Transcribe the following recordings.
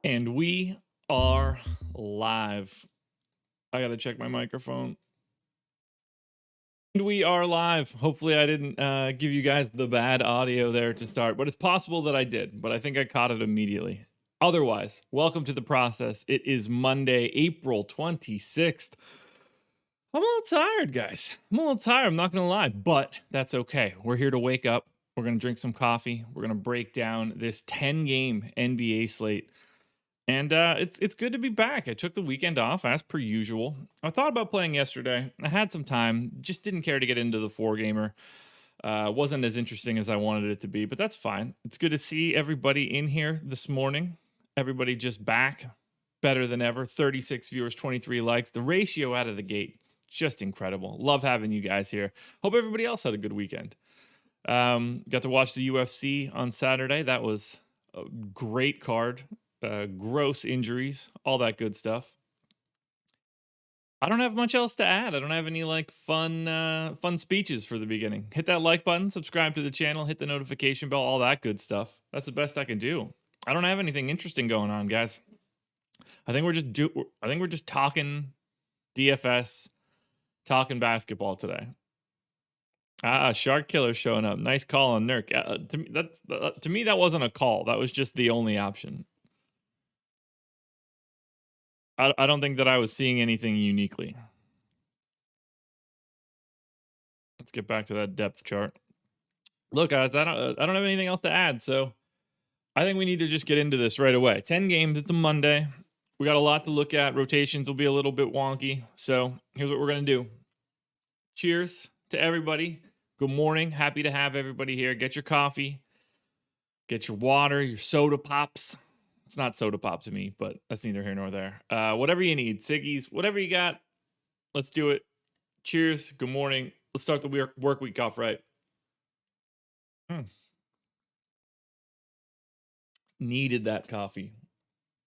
And we are live. I got to check my microphone. And we are live. Hopefully I didn't give you guys the bad audio there to start, but it's possible that I did, but I think I caught it immediately. Otherwise, welcome to the process. It is Monday, April 26th. I'm a little tired, guys. I'm a little tired. I'm not going to lie, but that's okay. We're here to wake up. We're going to drink some coffee. We're going to break down this 10-game NBA slate. And it's good to be back. I took the weekend off as per usual. I thought about playing yesterday. I had some time. Just didn't care to get into the 4-gamer. Wasn't as interesting as I wanted it to be, but that's fine. It's good to see everybody in here this morning. Everybody just back. Better than ever. 36 viewers, 23 likes. The ratio out of the gate, just incredible. Love having you guys here. Hope everybody else had a good weekend. Got to watch the UFC on Saturday. That was a great card. Gross injuries, all that good stuff. I don't have much else to add. I don't have any like fun speeches for the beginning. Hit that like button, subscribe to the channel, hit the notification bell, all that good stuff. That's the best I can do. I don't have anything interesting going on, guys. I think we're just talking DFS, talking basketball today. Shark Killer showing up. Nice call on Nurk. To me, that wasn't a call. That was just the only option. I don't think that I was seeing anything uniquely. Let's get back to that depth chart. Look, guys, I don't have anything else to add, so I think we need to just get into this right away. 10 games. It's a Monday. We got a lot to look at. Rotations will be a little bit wonky, so here's what we're gonna do. Cheers to everybody. Good morning. Happy to have everybody here. Get your coffee. Get your water. Your soda pops. It's not soda pop to me, but that's neither here nor there. Whatever you need, Siggies, whatever you got, let's do it. Cheers. Good morning. Let's start the work week off right. Needed that coffee.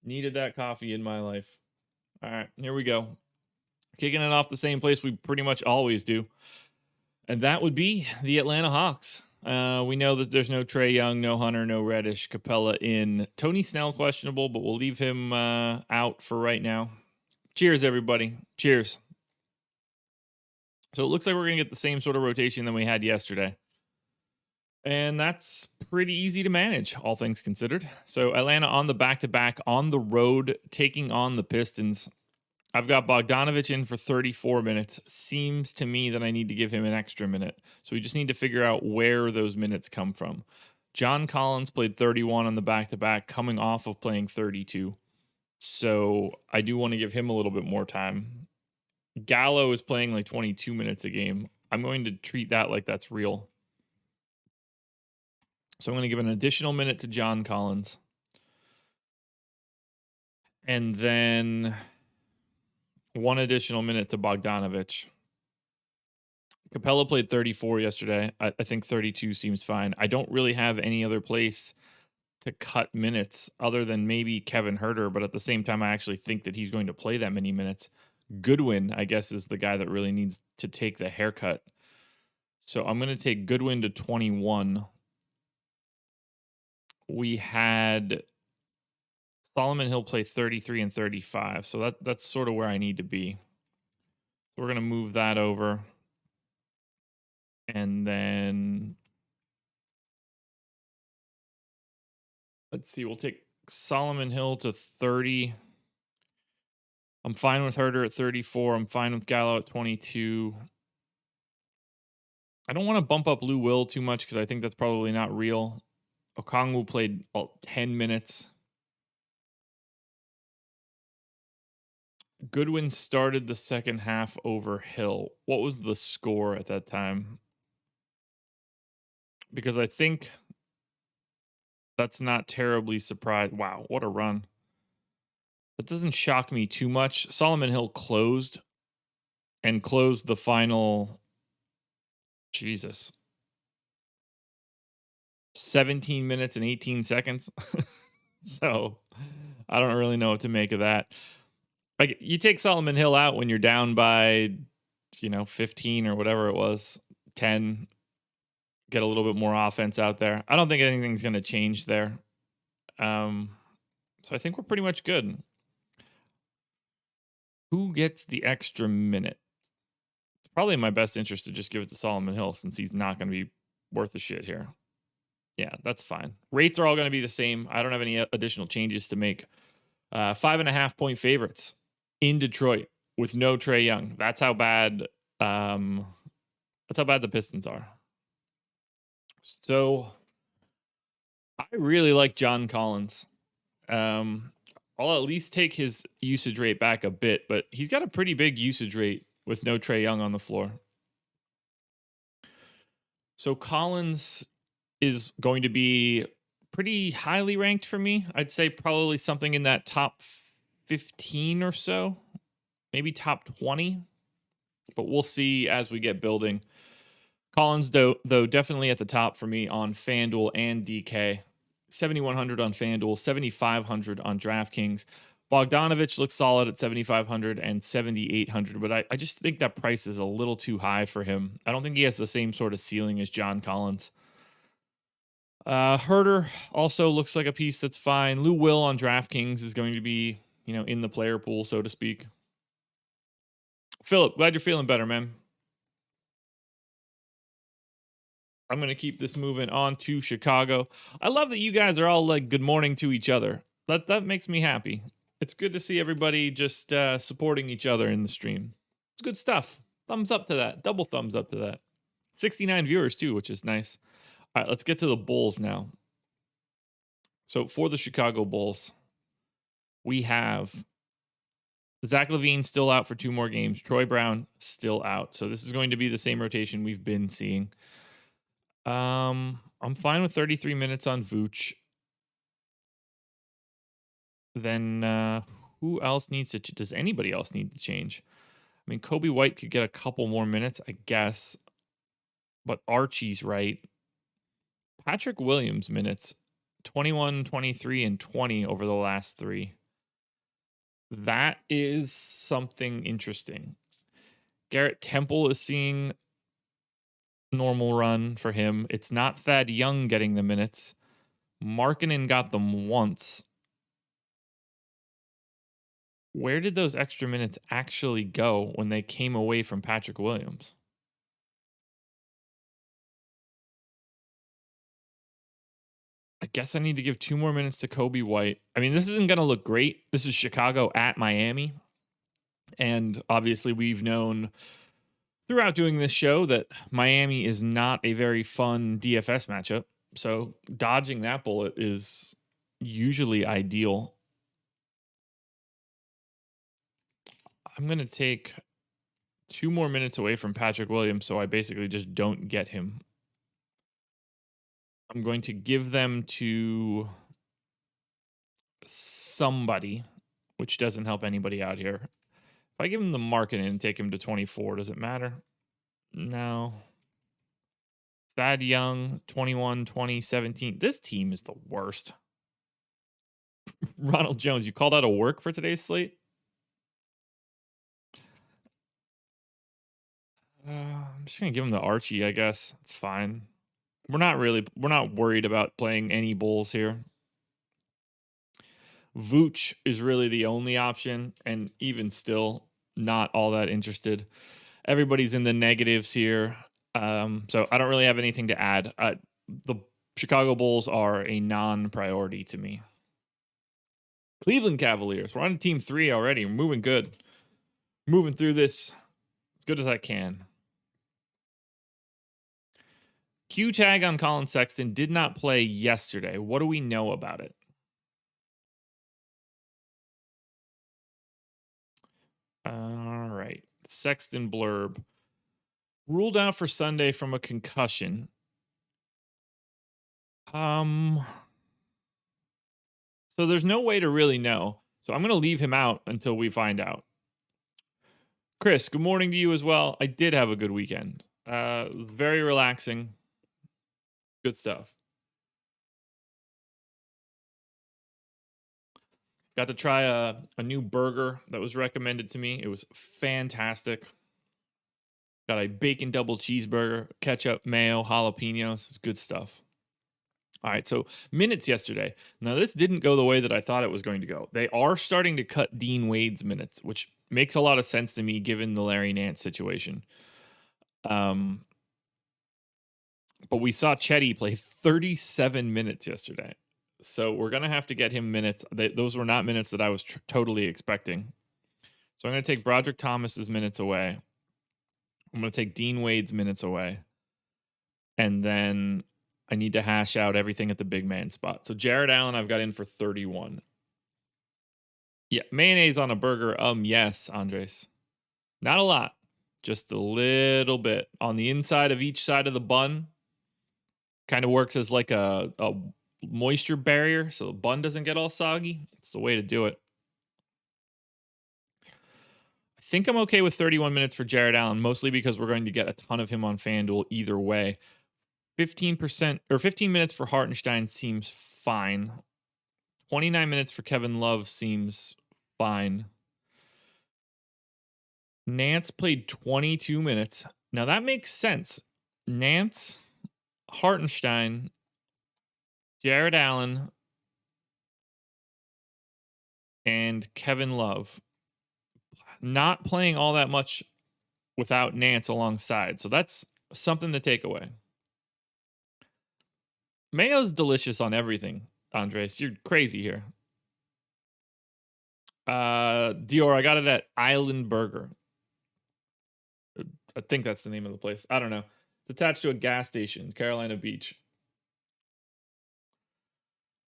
Needed that coffee in my life. All right, here we go. Kicking it off the same place we pretty much always do. And that would be the Atlanta Hawks. We know that there's no Trae Young, no Hunter, no Reddish, Capella in. Tony Snell questionable, but we'll leave him out for right now. Cheers, everybody. Cheers. So it looks like we're going to get the same sort of rotation than we had yesterday. And that's pretty easy to manage, all things considered. So Atlanta on the back-to-back, on the road, taking on the Pistons. I've got Bogdanovic in for 34 minutes. Seems to me that I need to give him an extra minute. So we just need to figure out where those minutes come from. John Collins played 31 on the back-to-back, coming off of playing 32. So I do want to give him a little bit more time. Gallo is playing like 22 minutes a game. I'm going to treat that like that's real. So I'm going to give an additional minute to John Collins. And then one additional minute to Bogdanovic. Capella played 34 yesterday. I think 32 seems fine. I don't really have any other place to cut minutes other than maybe Kevin Huerter, but at the same time, I actually think that he's going to play that many minutes. Goodwin, I guess, is the guy that really needs to take the haircut. So I'm going to take Goodwin to 21. We had Solomon Hill play 33 and 35. So that's sort of where I need to be. We're going to move that over. And then let's see, we'll take Solomon Hill to 30. I'm fine with Huerter at 34. I'm fine with Gallo at 22. I don't want to bump up Lou Will too much because I think that's probably not real. Okongwu played 10 minutes. Goodwin started the second half over Hill. What was the score at that time? Because I think that's not terribly surprised. Wow, what a run. That doesn't shock me too much. Solomon Hill closed the final, Jesus, 17 minutes and 18 seconds. So I don't really know what to make of that. Like, you take Solomon Hill out when you're down by, 15 or whatever it was, 10, get a little bit more offense out there. I don't think anything's going to change there. So I think we're pretty much good. Who gets the extra minute? It's probably in my best interest to just give it to Solomon Hill since he's not going to be worth a shit here. Yeah, that's fine. Rates are all going to be the same. I don't have any additional changes to make. 5.5 point favorites in Detroit with no Trae Young. That's how bad. That's how bad the Pistons are. So I really like John Collins. I'll at least take his usage rate back a bit, but he's got a pretty big usage rate with no Trae Young on the floor. So Collins is going to be pretty highly ranked for me. I'd say probably something in that top 15 or so, maybe top 20, but we'll see as we get building. Collins, though, definitely at the top for me on FanDuel and DK. 7,100 on FanDuel, 7,500 on DraftKings. Bogdanovich looks solid at 7,500 and 7,800, but I just think that price is a little too high for him. I don't think he has the same sort of ceiling as John Collins. Herter also looks like a piece that's fine. Lou Will on DraftKings is going to be, in the player pool, so to speak. Philip, glad you're feeling better, man. I'm going to keep this moving on to Chicago. I love that you guys are all like good morning to each other. That makes me happy. It's good to see everybody just supporting each other in the stream. It's good stuff. Thumbs up to that. Double thumbs up to that. 69 viewers too, which is nice. All right, let's get to the Bulls now. So for the Chicago Bulls, we have Zach LaVine still out for 2 more games. Troy Brown still out. So this is going to be the same rotation we've been seeing. I'm fine with 33 minutes on Vooch. Then who else needs to? Does anybody else need to change? I mean, Kobe White could get a couple more minutes, I guess. But Archie's right. Patrick Williams minutes, 21, 23, and 20 over the last 3. That is something interesting. Garrett Temple is seeing normal run for him. It's not Thad Young getting the minutes. Markkanen got them once. Where did those extra minutes actually go when they came away from Patrick Williams? I guess I need to give 2 more minutes to Kobe White. I mean, this isn't going to look great. This is Chicago at Miami. And obviously we've known throughout doing this show that Miami is not a very fun DFS matchup. So dodging that bullet is usually ideal. I'm going to take 2 more minutes away from Patrick Williams, so I basically just don't get him. I'm going to give them to somebody, which doesn't help anybody out here. If I give him the market and take him to 24, does it matter? No. Thad Young, 21, 20, 17. This team is the worst. Ronald Jones, you called out of work for today's slate? I'm just going to give him the Archie, I guess. It's fine. We're not worried about playing any Bulls here. Vooch is really the only option, and even still, not all that interested. Everybody's in the negatives here, so I don't really have anything to add. The Chicago Bulls are a non-priority to me. Cleveland Cavaliers. We're on team 3 already. We're moving good. Moving through this as good as I can. Q tag on Colin Sexton did not play yesterday. What do we know about it? All right. Sexton blurb. Ruled out for Sunday from a concussion. So there's no way to really know. So I'm going to leave him out until we find out. Chris, good morning to you as well. I did have a good weekend. It was very relaxing. Good stuff. Got to try a new burger that was recommended to me. It was fantastic. Got a bacon double cheeseburger, ketchup, mayo, jalapenos. It's good stuff. All right, so minutes yesterday. Now, this didn't go the way that I thought it was going to go. They are starting to cut Dean Wade's minutes, which makes a lot of sense to me given the Larry Nance situation. But we saw Chetty play 37 minutes yesterday. So we're going to have to get him minutes. Those were not minutes that I was totally expecting. So I'm going to take Broderick Thomas's minutes away. I'm going to take Dean Wade's minutes away. And then I need to hash out everything at the big man spot. So Jared Allen, I've got in for 31. Yeah, mayonnaise on a burger. Yes, Andres. Not a lot. Just a little bit on the inside of each side of the bun. Kind of works as like a moisture barrier so the bun doesn't get all soggy. It's the way to do it. I think I'm okay with 31 minutes for Jared Allen, mostly because we're going to get a ton of him on FanDuel either way. 15% or 15 minutes for Hartenstein seems fine. 29 minutes for Kevin Love seems fine. Nance played 22 minutes. Now that makes sense. Nance, Hartenstein, Jared Allen, and Kevin Love not playing all that much without Nance alongside. So that's something to take away. Mayo's delicious on everything, Andres. You're crazy here. Dior, I got it at Island Burger. I think that's the name of the place. I don't know. It's attached to a gas station, Carolina Beach.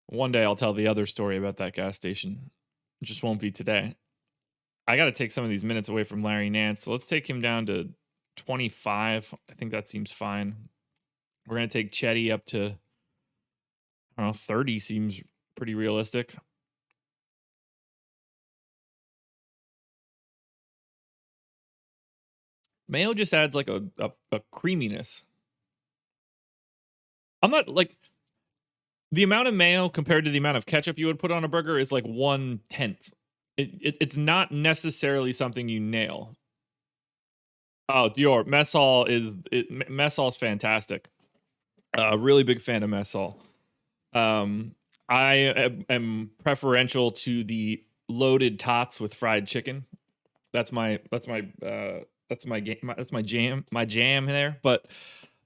One day I'll tell the other story about that gas station. It just won't be today. I got to take some of these minutes away from Larry Nance. So let's take him down to 25. I think that seems fine. We're going to take Chetty up to, I don't know, 30 seems pretty realistic. Mayo just adds like a creaminess. I'm not like the amount of mayo compared to the amount of ketchup you would put on a burger is like 1/10. It's not necessarily something you nail. Oh, Dior, mess hall is fantastic. Really big fan of mess hall. I am preferential to the loaded tots with fried chicken. That's my jam there. But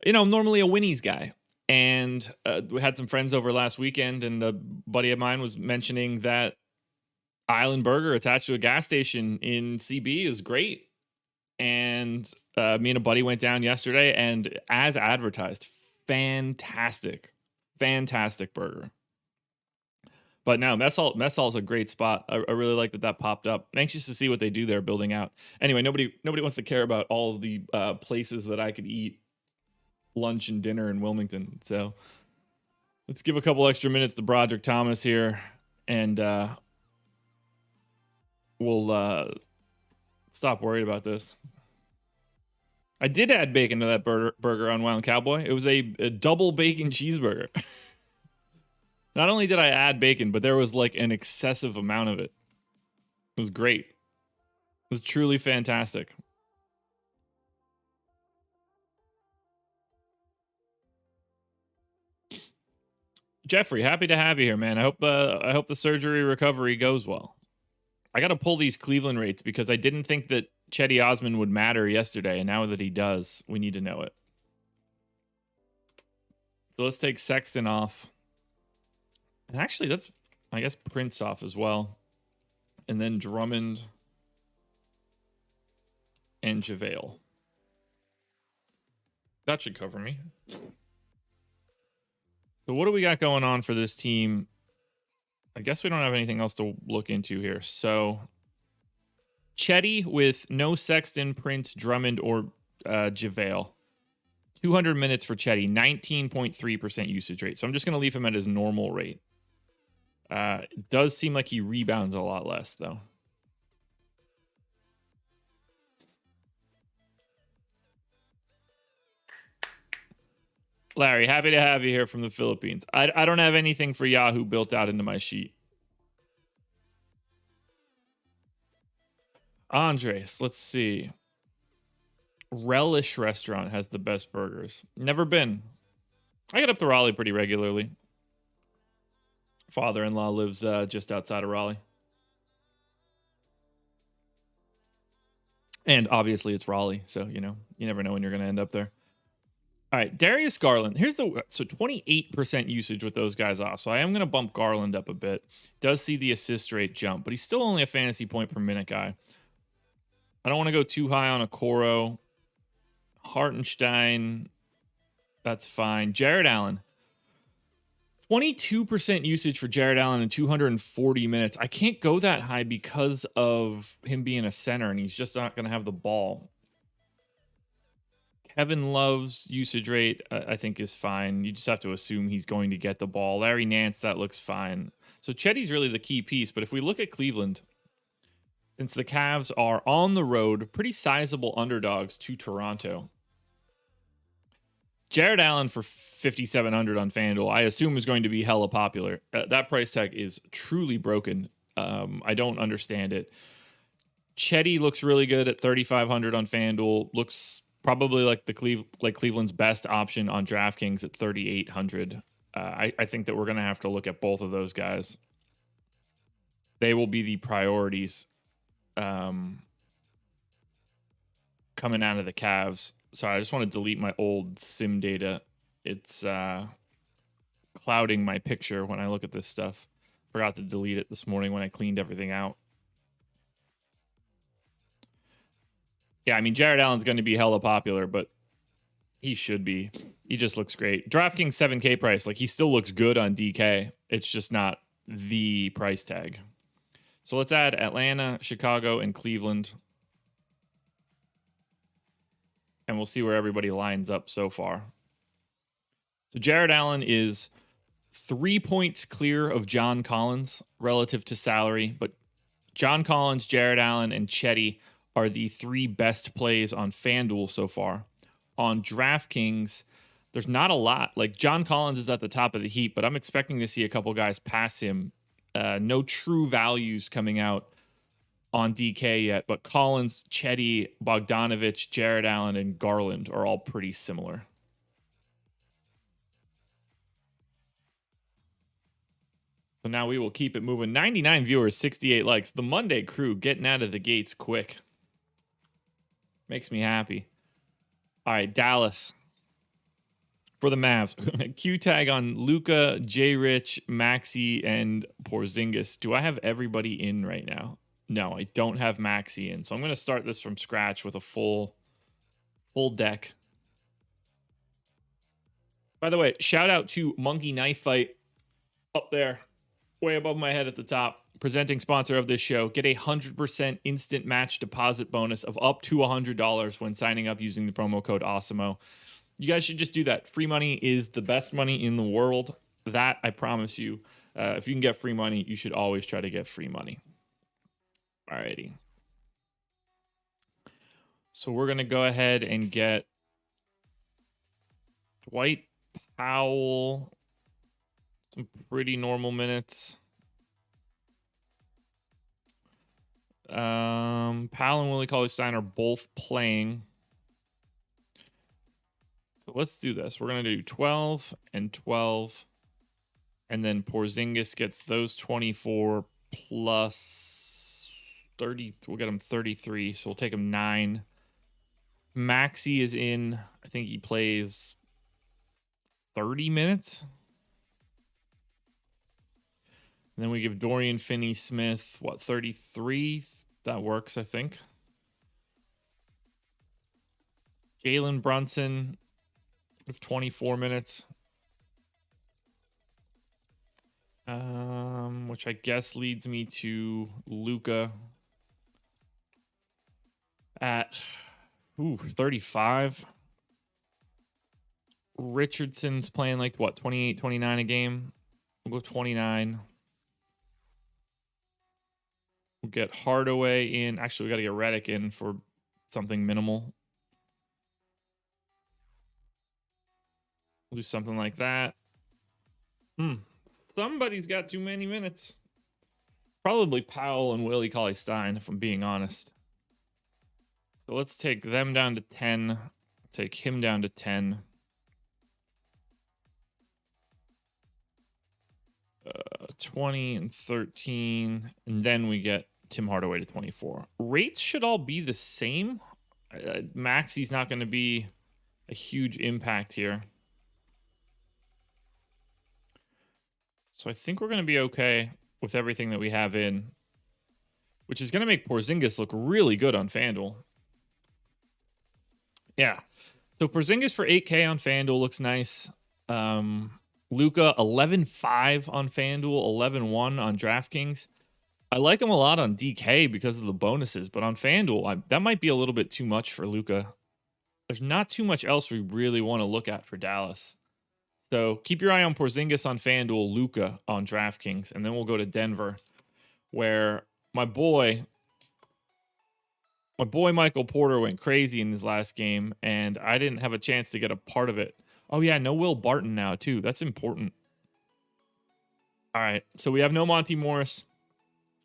you know, I'm normally a Winnie's guy. And we had some friends over last weekend, and a buddy of mine was mentioning that Island Burger attached to a gas station in CB is great. And me and a buddy went down yesterday, and as advertised, fantastic burger. But now Mess Hall is a great spot. I really like that popped up. I'm anxious to see what they do there building out. Anyway, nobody wants to care about all of the places that I could eat lunch and dinner in Wilmington. So let's give a couple extra minutes to Broderick Thomas here, and we'll stop worried about this. I did add bacon to that burger on Wild Cowboy. It was a double bacon cheeseburger. Not only did I add bacon, but there was like an excessive amount of it. It was great. It was truly fantastic. Jeffrey, happy to have you here, man. I hope the surgery recovery goes well. I got to pull these Cleveland rates because I didn't think that Chetty Osman would matter yesterday, and now that he does, we need to know it. So let's take Sexton off. And actually, that's, I guess, Prince off as well. And then Drummond and JaVale. That should cover me. So what do we got going on for this team? I guess we don't have anything else to look into here. So Chetty with no Sexton, Prince, Drummond, or JaVale. 200 minutes for Chetty, 19.3% usage rate. So I'm just going to leave him at his normal rate. It does seem like he rebounds a lot less, though. Larry, happy to have you here from the Philippines. I don't have anything for Yahoo built out into my sheet. Andres, let's see. Relish Restaurant has the best burgers. Never been. I get up to Raleigh pretty regularly. Father-in-law lives just outside of Raleigh. And obviously it's Raleigh, so, you know, you never know when you're going to end up there. All right, Darius Garland. Here's the 28% usage with those guys off. So I am going to bump Garland up a bit. Does see the assist rate jump, but he's still only a fantasy point per minute guy. I don't want to go too high on Okoro. Hartenstein, that's fine. Jared Allen. 22% usage for Jared Allen in 240 minutes. I can't go that high because of him being a center, and he's just not going to have the ball. Kevin Love's usage rate, I think, is fine. You just have to assume he's going to get the ball. Larry Nance, that looks fine. So Chetty's really the key piece. But if we look at Cleveland, since the Cavs are on the road, pretty sizable underdogs to Toronto. Jared Allen for 5,700 on FanDuel, I assume is going to be hella popular. That price tag is truly broken. I don't understand it. Chetty looks really good at 3,500 on FanDuel. Looks probably like Cleveland's best option on DraftKings at 3,800. I think that we're going to have to look at both of those guys. They will be the priorities coming out of the Cavs. Sorry, I just want to delete my old sim data. It's clouding my picture when I look at this stuff. Forgot to delete it this morning when I cleaned everything out. Yeah, I mean, Jared Allen's going to be hella popular, but he should be. He just looks great. DraftKings 7K price, like he still looks good on DK. It's just not the price tag. So let's add Atlanta, Chicago, and Cleveland. And we'll see where everybody lines up so far. So Jared Allen is 3 points clear of John Collins relative to salary, but John Collins, Jared Allen, and Chetty are the three best plays on FanDuel so far. On DraftKings, there's not a lot. Like John Collins is at the top of the heap, but I'm expecting to see a couple guys pass him. No true values coming out on DK yet, but Collins, Chetty, Bogdanovich, Jared Allen, and Garland are all pretty similar. So now we will keep it moving. 99 viewers, 68 likes. The Monday crew getting out of the gates quick. Makes me happy. All right, Dallas. For the Mavs. Q tag on Luka, J. Rich, Maxey, and Porzingis. Do I have everybody in right now? No, I don't have Maxey in. So I'm going to start this from scratch with a full deck. By the way, shout out to Monkey Knife Fight up there, way above my head at the top. Presenting sponsor of this show. Get a 100% instant match deposit bonus of up to $100 when signing up using the promo code Awesemo. You guys should just do that. Free money is the best money in the world. That I promise you. If you can get free money, you should always try to get free money. Alrighty. So we're going to go ahead and get Dwight Powell. Some pretty normal minutes. Powell and Willie Cauley-Stein are both playing. So let's do this. We're going to do 12 and 12. And then Porzingis gets those 24 plus 30. We'll get him 33. So we'll take him 9. Maxey is in. I think he plays 30 minutes. And then we give Dorian Finney-Smith, 33? That works, I think. Jalen Brunson with 24 minutes. Which I guess leads me to Luka at 35. Richardson's playing like what, 28, 29 a game. We'll go 29. We'll get Hardaway in. Actually, we got to get Redick in for something minimal. We'll do something like that. Somebody's got too many minutes. Probably Powell and Willie Cauley-Stein, if I'm being honest. So let's take them down to 10. Take him down to 10. 20 and 13. And then we get Tim Hardaway to 24. Rates should all be the same. Maxi's not going to be a huge impact here. So I think we're going to be okay with everything that we have in, which is going to make Porzingis look really good on FanDuel. Yeah. So Porzingis for 8K on FanDuel looks nice. Luka 11.5 on FanDuel, 11.1 on DraftKings. I like him a lot on DK because of the bonuses, but on FanDuel, that might be a little bit too much for Luka. There's not too much else we really want to look at for Dallas. So keep your eye on Porzingis on FanDuel, Luka on DraftKings, and then we'll go to Denver, where my boy Michael Porter went crazy in his last game, and I didn't have a chance to get a part of it. Oh, yeah, no Will Barton now, too. That's important. All right, so we have no Monty Morris,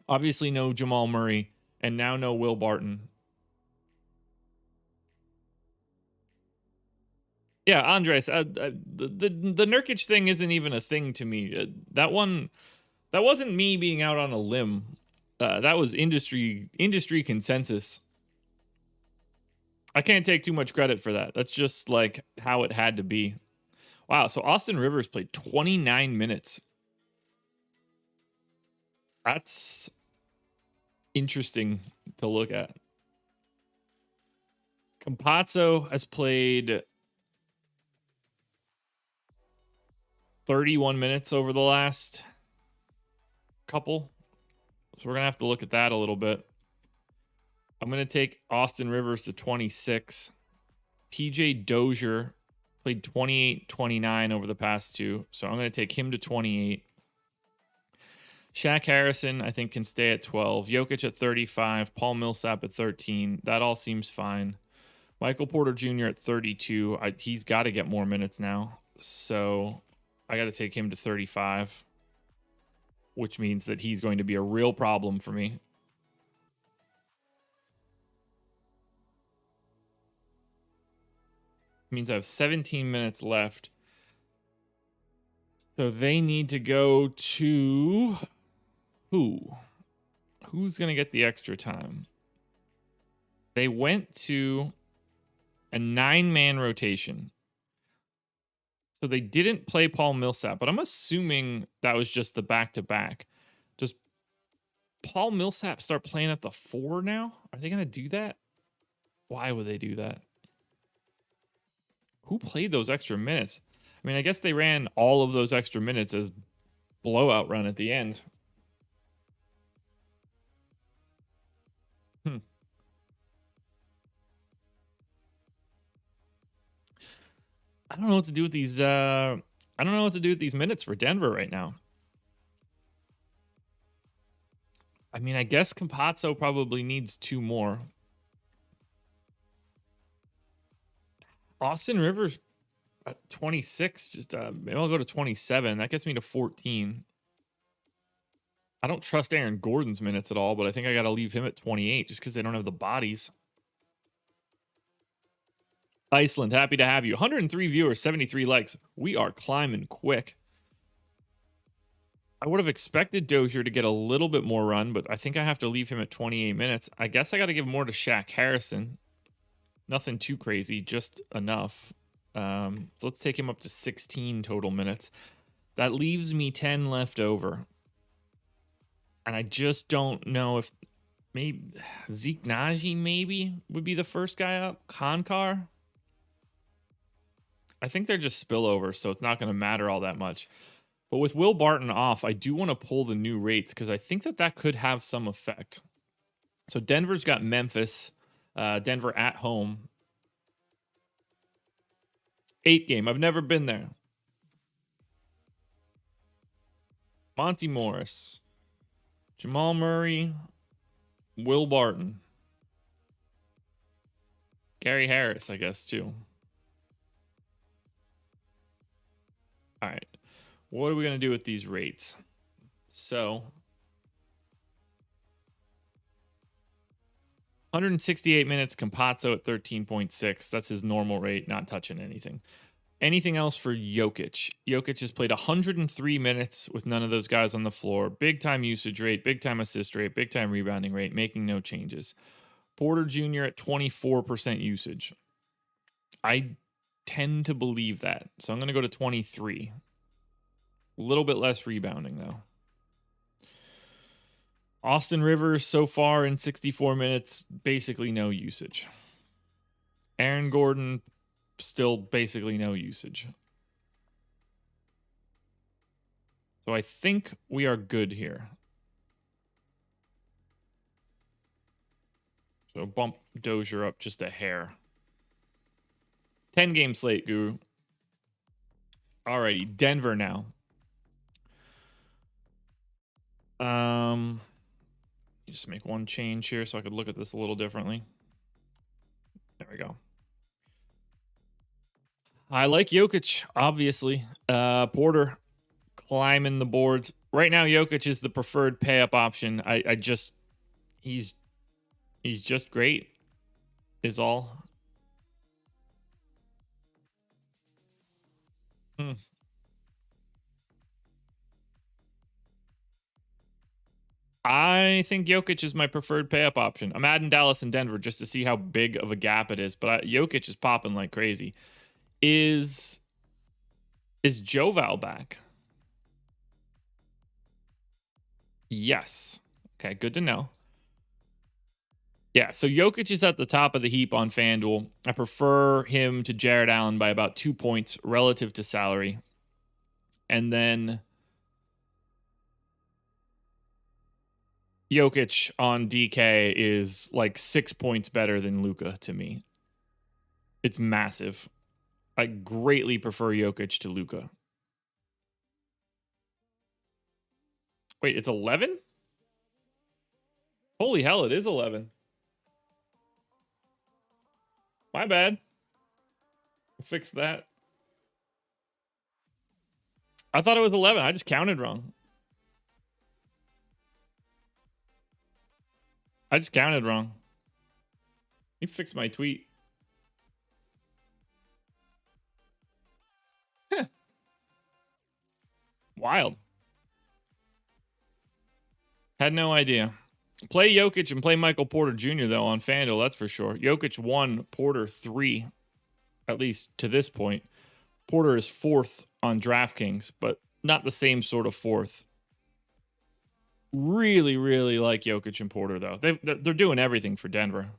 obviously no Jamal Murray, and now no Will Barton. Yeah, Andres, the Nurkic thing isn't even a thing to me. That wasn't me being out on a limb. That was industry consensus. I can't take too much credit for that. That's just like how it had to be. Wow, so Austin Rivers played 29 minutes. That's interesting to look at. Campazzo has played 31 minutes over the last couple. So we're going to have to look at that a little bit. I'm going to take Austin Rivers to 26. PJ Dozier played 28-29 over the past two. So I'm going to take him to 28. Shaq Harrison, I think, can stay at 12. Jokic at 35. Paul Millsap at 13. That all seems fine. Michael Porter Jr. at 32. He's got to get more minutes now. So I got to take him to 35, which means that he's going to be a real problem for me. It means I have 17 minutes left. So they need to go to who? Who's going to get the extra time? They went to a 9-man rotation. So they didn't play Paul Millsap, but I'm assuming that was just the back-to-back. Does Paul Millsap start playing at the 4 now? Are they going to do that? Why would they do that? Who played those extra minutes? I mean, I guess they ran all of those extra minutes as blowout run at the end. I don't know what to do with these. I don't know what to do with these minutes for Denver right now. I mean, I guess Campazzo probably needs 2 more. Austin Rivers at 26. Just maybe I'll go to 27. That gets me to 14. I don't trust Aaron Gordon's minutes at all, but I think I got to leave him at 28 just because they don't have the bodies. Iceland, happy to have you. 103 viewers, 73 likes. We are climbing quick. I would have expected Dozier to get a little bit more run, but I think I have to leave him at 28 minutes. I guess I got to give more to Shaq Harrison. Nothing too crazy, just enough. So let's take him up to 16 total minutes. That leaves me 10 left over. And I just don't know if maybe Zeke Naji maybe would be the first guy up. Konkar. I think they're just spillover, so it's not going to matter all that much. But with Will Barton off, I do want to pull the new rates because I think that could have some effect. So Denver's got Memphis, Denver at home. 8 game. I've never been there. Monty Morris, Jamal Murray, Will Barton, Gary Harris, I guess, too. All right. What are we going to do with these rates? So 168 minutes, Campazzo at 13.6. That's his normal rate, not touching anything. Anything else for Jokic? Jokic has played 103 minutes with none of those guys on the floor. Big time usage rate, big time assist rate, big time rebounding rate, making no changes. Porter Jr. at 24% usage. I tend to believe that. So I'm going to go to 23. A little bit less rebounding, though. Austin Rivers so far in 64 minutes, basically no usage. Aaron Gordon, still basically no usage. So I think we are good here. So bump Dozier up just a hair. 10 game slate, Guru. Alrighty, Denver now. Just make one change here so I could look at this a little differently. There we go. I like Jokic, obviously. Porter climbing the boards. Right now, Jokic is the preferred pay-up option. He's just great, is all. I think Jokic is my preferred pay-up option. I'm adding Dallas and Denver just to see how big of a gap it is, but Jokic is popping like crazy. Is Joval back? Yes. Okay, good to know. Yeah, so Jokic is at the top of the heap on FanDuel. I prefer him to Jared Allen by about 2 points relative to salary. And then Jokic on DK is like 6 points better than Luka to me. It's massive. I greatly prefer Jokic to Luka. Wait, it's 11? Holy hell, it is 11. My bad. I'll fix that. I thought it was 11. I just counted wrong. Let me fix my tweet. Wild. Had no idea. Play Jokic and play Michael Porter Jr. though on FanDuel, that's for sure. Jokic 1, Porter 3, at least to this point. Porter is 4th on DraftKings, but not the same sort of 4th. Really, really like Jokic and Porter though. They're doing everything for Denver.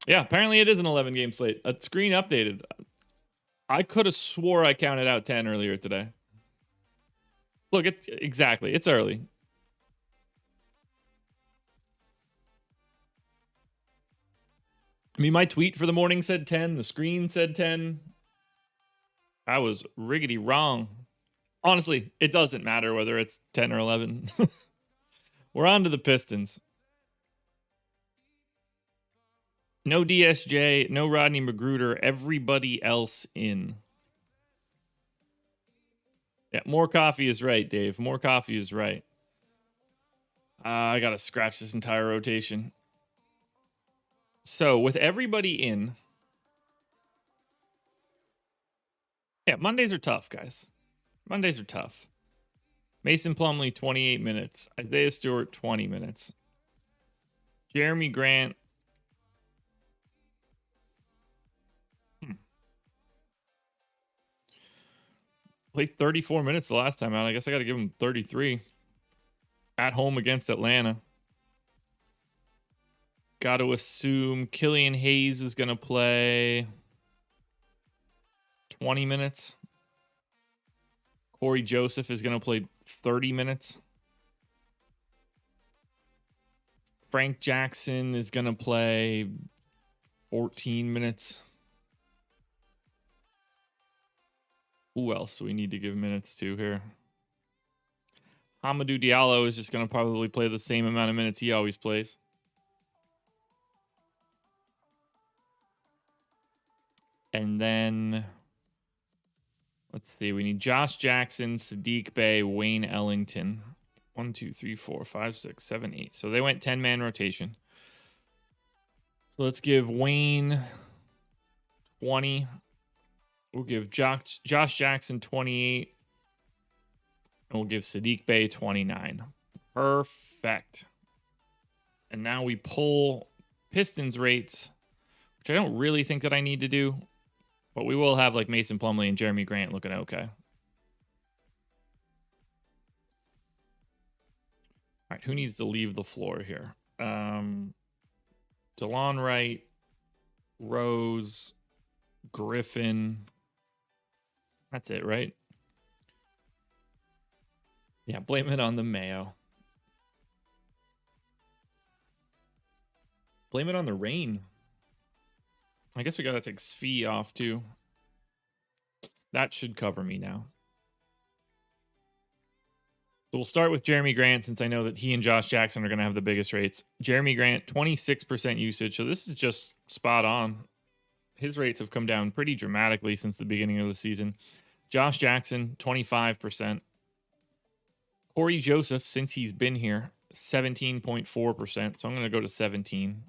Yeah, apparently it is an 11 game slate. A screen updated. I could have swore I counted out 10 earlier today. Look, it's early. I mean, my tweet for the morning said 10. The screen said 10. I was riggedy wrong. Honestly, it doesn't matter whether it's 10 or 11. We're on to the Pistons. No DSJ, no Rodney Magruder, everybody else in. Yeah, more coffee is right, Dave. More coffee is right. I got to scratch this entire rotation. So, with everybody in. Yeah, Mondays are tough, guys. Mondays are tough. Mason Plumlee, 28 minutes. Isaiah Stewart, 20 minutes. Jeremy Grant. Played 34 minutes the last time out. I guess I got to give him 33. At home against Atlanta. Got to assume Killian Hayes is going to play 20 minutes. Corey Joseph is going to play 30 minutes. Frank Jackson is going to play 14 minutes. Who else do we need to give minutes to here? Hamidou Diallo is just going to probably play the same amount of minutes he always plays. And then, let's see. We need Josh Jackson, Sadiq Bey, Wayne Ellington. 1, 2, 3, 4, 5, 6, 7, 8. So they went 10-man rotation. So let's give Wayne 20. We'll give Josh Jackson 28. And we'll give Sadiq Bey 29. Perfect. And now we pull Pistons rates, which I don't really think that I need to do. But we will have like Mason Plumlee and Jeremy Grant looking okay. All right, who needs to leave the floor here? DeLon Wright, Rose, Griffin. That's it, right? Yeah, blame it on the Mayo. Blame it on the rain. I guess we got to take Svi off too. That should cover me now. So we'll start with Jeremy Grant since I know that he and Josh Jackson are going to have the biggest rates. Jeremy Grant, 26% usage. So this is just spot on. His rates have come down pretty dramatically since the beginning of the season. Josh Jackson, 25%. Corey Joseph, since he's been here, 17.4%. So I'm going to go to 17.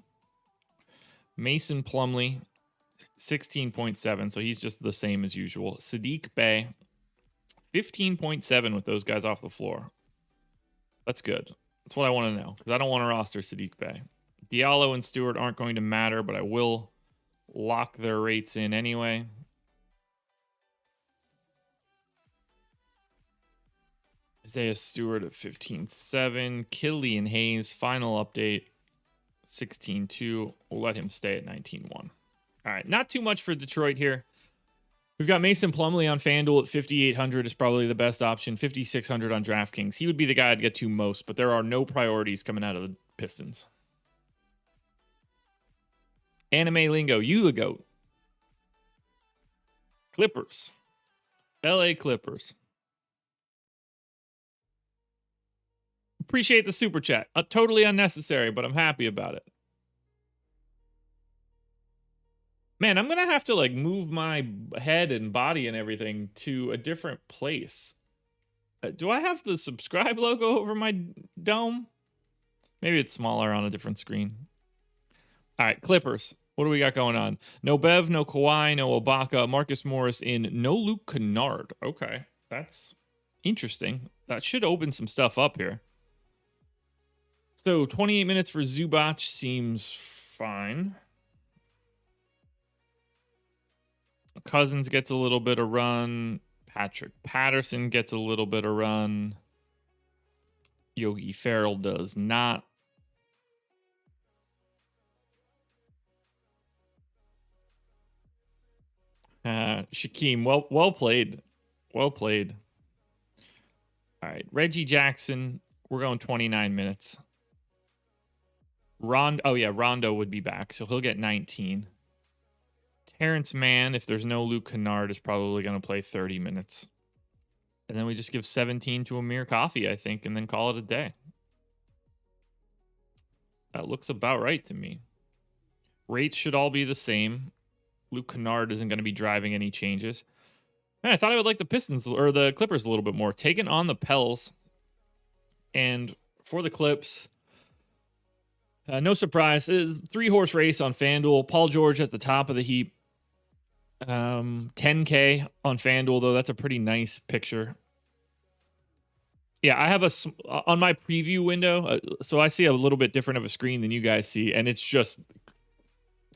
Mason Plumlee, 16.7. So he's just the same as usual. Sadiq Bey, 15.7 with those guys off the floor. That's good. That's what I want to know because I don't want to roster Sadiq Bey. Diallo and Stewart aren't going to matter, but I will lock their rates in anyway. Isaiah Stewart at 15.7. Killian Hayes, final update, 16.2. We'll let him stay at 19.1. All right, not too much for Detroit here. We've got Mason Plumlee on FanDuel at 5,800 is probably the best option. 5,600 on DraftKings. He would be the guy I'd get to most, but there are no priorities coming out of the Pistons. Anime Lingo, you the GOAT. Clippers. LA Clippers. Appreciate the super chat. Totally unnecessary, but I'm happy about it. Man, I'm going to have to like move my head and body and everything to a different place. Do I have the subscribe logo over my dome? Maybe it's smaller on a different screen. All right, Clippers. What do we got going on? No Bev, no Kawhi, no Ibaka, Marcus Morris in, no Luke Kennard. Okay, that's interesting. That should open some stuff up here. So 28 minutes for Zubac seems fine. Cousins gets a little bit of run. Patrick Patterson gets a little bit of run. Yogi Ferrell does not. Shaquem, well played. Well played. All right, Reggie Jackson, we're going 29 minutes. Rondo would be back, so he'll get 19. Terrence Mann, if there's no Luke Kennard, is probably going to play 30 minutes. And then we just give 17 to Amir Coffey, I think, and then call it a day. That looks about right to me. Rates should all be the same. Luke Kennard isn't going to be driving any changes. Man, I thought I would like the Pistons or the Clippers a little bit more. Taking on the Pels. And for the Clips, no surprise. It's 3-horse race on FanDuel. Paul George at the top of the heap. 10K on FanDuel, though. That's a pretty nice picture. Yeah, I have on my preview window, so I see a little bit different of a screen than you guys see, and it's just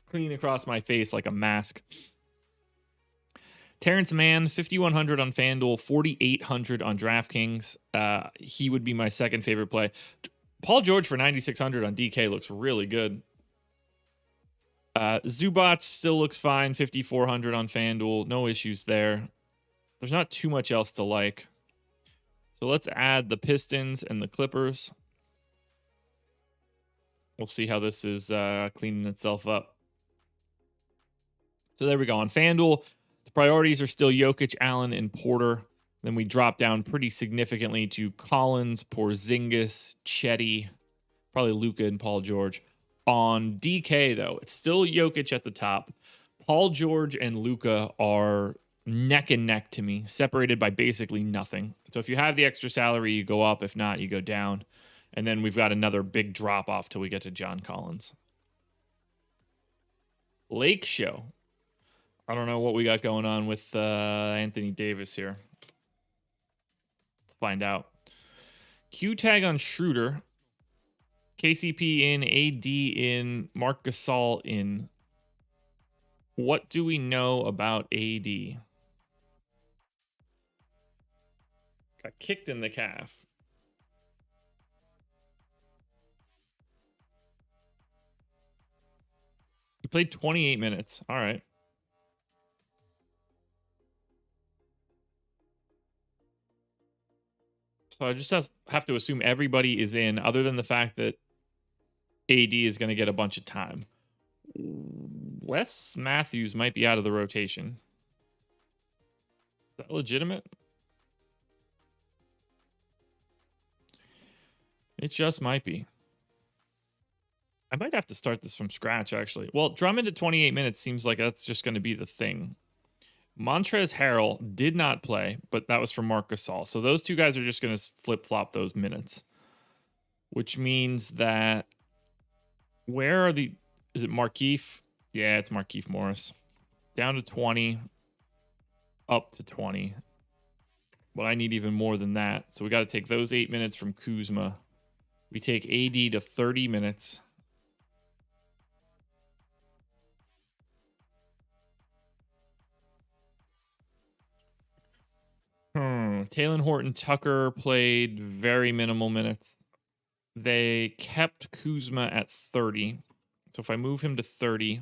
clean across my face like a mask. Terrence Mann, 5,100 on FanDuel, 4,800 on DraftKings. He would be my second favorite play. Paul George for 9,600 on DK looks really good. Zubac still looks fine, 5,400 on FanDuel. No issues there. There's not too much else to like. So let's add the Pistons and the Clippers. We'll see how this is cleaning itself up. So there we go. On FanDuel, the priorities are still Jokic, Allen, and Porter. Then we drop down pretty significantly to Collins, Porzingis, Chetty, probably Luka and Paul George. On DK, though, it's still Jokic at the top. Paul George and Luka are neck and neck to me, separated by basically nothing. So if you have the extra salary, you go up. If not, you go down. And then we've got another big drop off till we get to John Collins. Lake Show. I don't know what we got going on with Anthony Davis here. Let's find out. Q tag on Schroeder. KCP in, AD in, Marc Gasol in. What do we know about AD? Got kicked in the calf. He played 28 minutes. All right. So I just have to assume everybody is in, other than the fact that AD is going to get a bunch of time. Wes Matthews might be out of the rotation. Is that legitimate? It just might be. I might have to start this from scratch, actually. Well, Drummond at 28 minutes seems like that's just going to be the thing. Montrezl Harrell did not play, but that was from Marc Gasol. So those two guys are just going to flip-flop those minutes. Which means that... Where are the... Is it Markieff? Yeah, it's Markieff Morris. Down to 20. Up to 20. But I need even more than that. So we got to take those 8 minutes from Kuzma. We take AD to 30 minutes. Talen Horton-Tucker played very minimal minutes. They kept Kuzma at 30. So if I move him to 30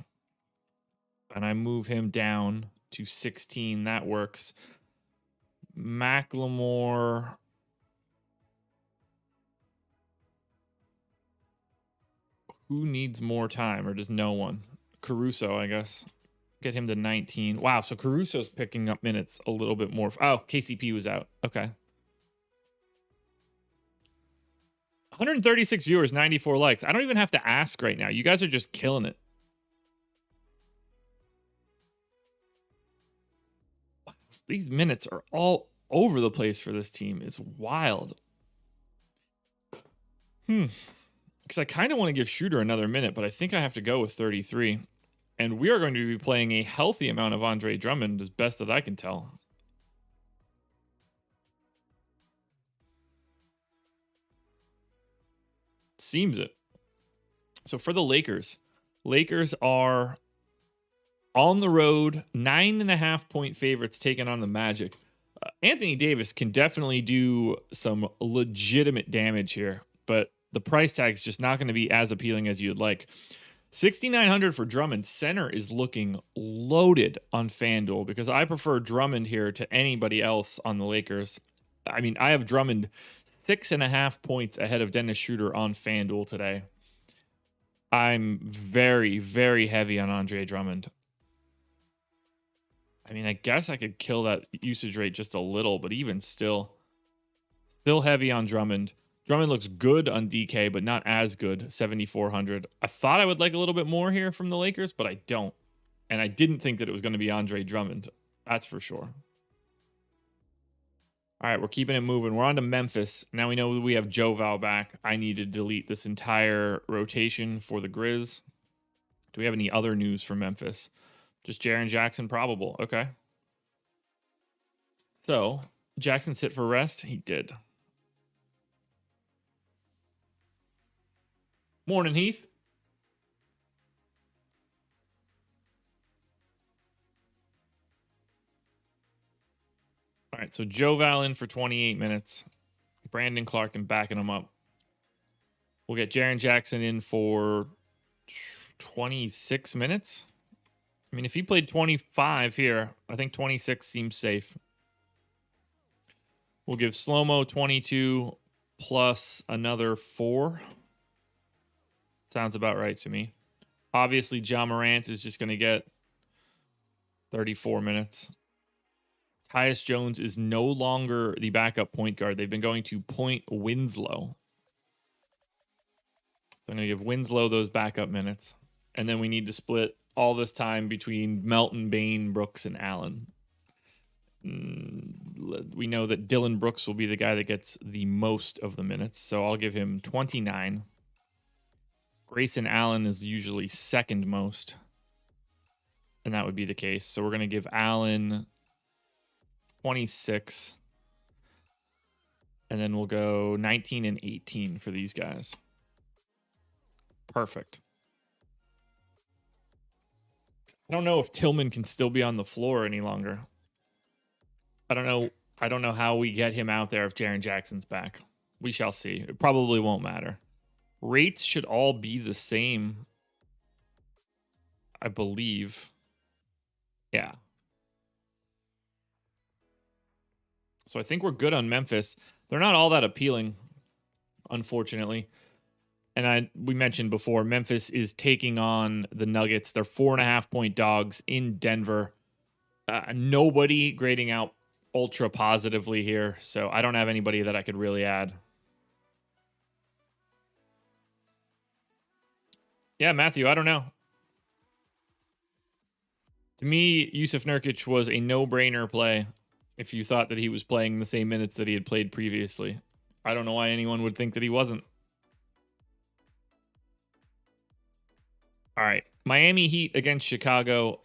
and I move him down to 16, that works. McLemore. Who needs more time, or does no one? Caruso, I guess. Get him to 19. Wow, so Caruso's picking up minutes a little bit more. Oh, KCP was out. Okay. 136 viewers, 94 likes. I don't even have to ask right now. You guys are just killing it. These minutes are all over the place for this team. It's wild. Because I kind of want to give Schroeder another minute, but I think I have to go with 33. And we are going to be playing a healthy amount of Andre Drummond, as best that I can tell. Seems it. So for the Lakers are on the road, 9.5-point favorites taking on the Magic. Anthony Davis can definitely do some legitimate damage here, but the price tag is just not going to be as appealing as you'd like. 6,900 for Drummond. Center is looking loaded on FanDuel because I prefer Drummond here to anybody else on the Lakers. I mean, I have Drummond 6.5 points ahead of Dennis Schroeder on FanDuel today. I'm very, very heavy on Andre Drummond. I mean, I guess I could kill that usage rate just a little, but even still heavy on Drummond. Drummond looks good on DK, but not as good, 7,400. I thought I would like a little bit more here from the Lakers, but I don't. And I didn't think that it was going to be Andre Drummond. That's for sure. All right, we're keeping it moving. We're on to Memphis. Now we know we have Joe Val back. I need to delete this entire rotation for the Grizz. Do we have any other news for Memphis? Just Jaren Jackson probable. Okay. So, Jackson sit for rest? He did. Morning, Heath. All right, so Joe Val in for 28 minutes. Brandon Clark and backing him up. We'll get Jaren Jackson in for 26 minutes. I mean, if he played 25 here, I think 26 seems safe. We'll give Slow-Mo 22 plus another 4. Sounds about right to me. Obviously, Ja Morant is just going to get 34 minutes. Tyus Jones is no longer the backup point guard. They've been going to Point Winslow. So I'm going to give Winslow those backup minutes. And then we need to split all this time between Melton, Bain, Brooks, and Allen. We know that Dylan Brooks will be the guy that gets the most of the minutes. So I'll give him 29. Grayson Allen is usually second most. And that would be the case. So we're going to give Allen 26. And then we'll go 19 and 18 for these guys. Perfect. I don't know if Tillman can still be on the floor any longer. I don't know how we get him out there if Jaren Jackson's back. We shall see. It probably won't matter. Rates should all be the same, I believe. Yeah. So I think we're good on Memphis. They're not all that appealing, unfortunately. And we mentioned before, Memphis is taking on the Nuggets. They're 4.5-point dogs in Denver. Nobody grading out ultra positively here, so I don't have anybody that I could really add. Yeah, Matthew, I don't know. To me, Yusuf Nurkic was a no-brainer play if you thought that he was playing the same minutes that he had played previously. I don't know why anyone would think that he wasn't. All right, Miami Heat against Chicago.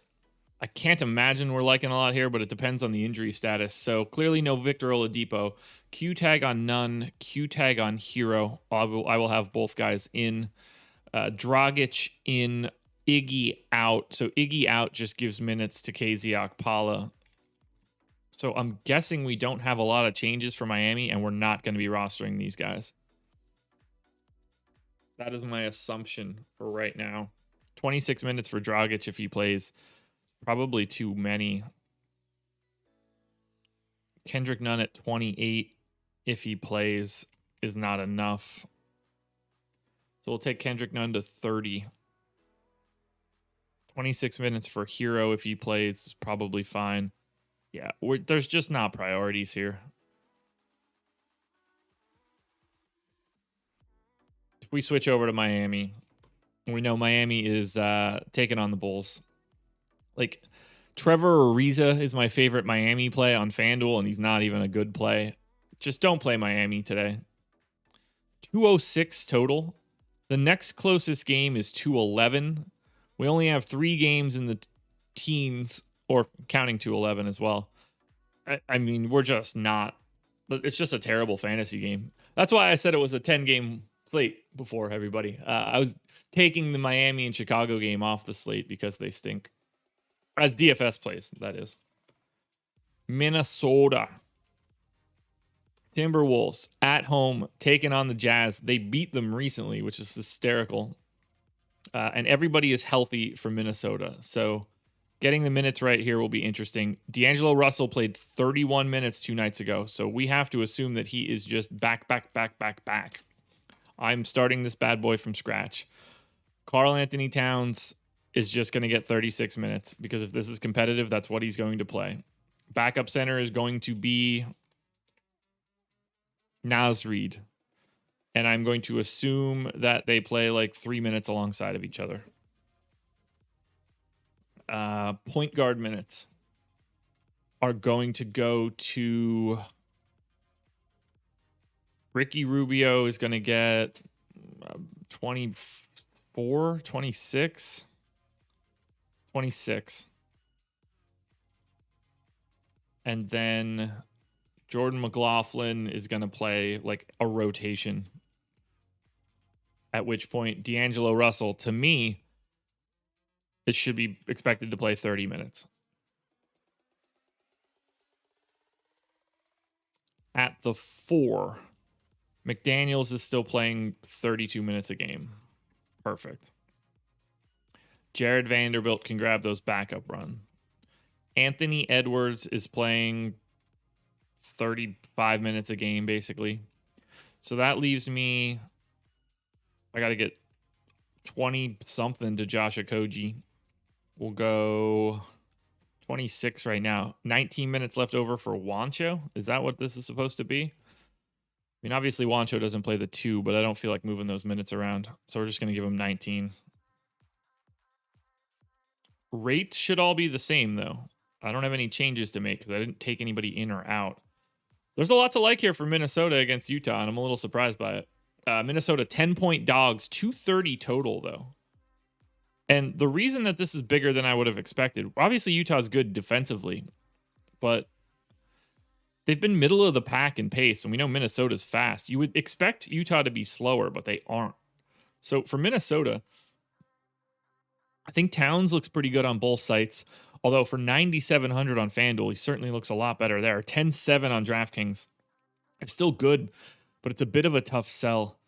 I can't imagine we're liking a lot here, but it depends on the injury status. So clearly no Victor Oladipo. Q tag on none. Q tag on Hero. I will have both guys in. Dragic in. Iggy out. So Iggy out just gives minutes to KZ Okpala. So I'm guessing we don't have a lot of changes for Miami, and we're not going to be rostering these guys. That is my assumption for right now. 26 minutes for Dragic if he plays. Probably too many. Kendrick Nunn at 28 if he plays is not enough. So we'll take Kendrick Nunn to 30. 26 minutes for Hero if he plays is probably fine. Yeah, there's just not priorities here. If we switch over to Miami, we know Miami is taking on the Bulls. Like, Trevor Ariza is my favorite Miami play on FanDuel, and he's not even a good play. Just don't play Miami today. 206 total. The next closest game is 211. We only have 3 games in the teens, or counting 211 as well. I mean, we're just not. It's just a terrible fantasy game. That's why I said it was a 10-game slate before, everybody. I was taking the Miami and Chicago game off the slate because they stink. As DFS plays, that is. Minnesota. Timberwolves at home taking on the Jazz. They beat them recently, which is hysterical. And everybody is healthy for Minnesota. So getting the minutes right here will be interesting. D'Angelo Russell played 31 minutes 2 nights ago. So we have to assume that he is just back. I'm starting this bad boy from scratch. Karl Anthony Towns is just going to get 36 minutes because if this is competitive, that's what he's going to play. Backup center is going to be Naz Reid. And I'm going to assume that they play like 3 minutes alongside of each other. Point guard minutes are going to go to Ricky Rubio is going to get 24, 26. 26. And then Jordan McLaughlin is going to play like a rotation. At which point, D'Angelo Russell, to me, it should be expected to play 30 minutes. At the 4, McDaniels is still playing 32 minutes a game. Perfect. Jared Vanderbilt can grab those backup run. Anthony Edwards is playing 35 minutes a game, basically. So that leaves me, I got to get 20 something to Josh Okogie. We'll go 26 right now. 19 minutes left over for Wancho. Is that what this is supposed to be? I mean, obviously Wancho doesn't play the 2, but I don't feel like moving those minutes around. So we're just going to give him 19. Rates should all be the same, though. I don't have any changes to make because I didn't take anybody in or out. There's a lot to like here for Minnesota against Utah, and I'm a little surprised by it. Minnesota 10-point dogs, 230 total, though. And the reason that this is bigger than I would have expected, obviously Utah's good defensively, but they've been middle of the pack in pace, and we know Minnesota's fast. You would expect Utah to be slower, but they aren't. So for Minnesota, I think Towns looks pretty good on both sites. Although for 9,700 on FanDuel, he certainly looks a lot better there. 10-7 on DraftKings. It's still good, but it's a bit of a tough sell.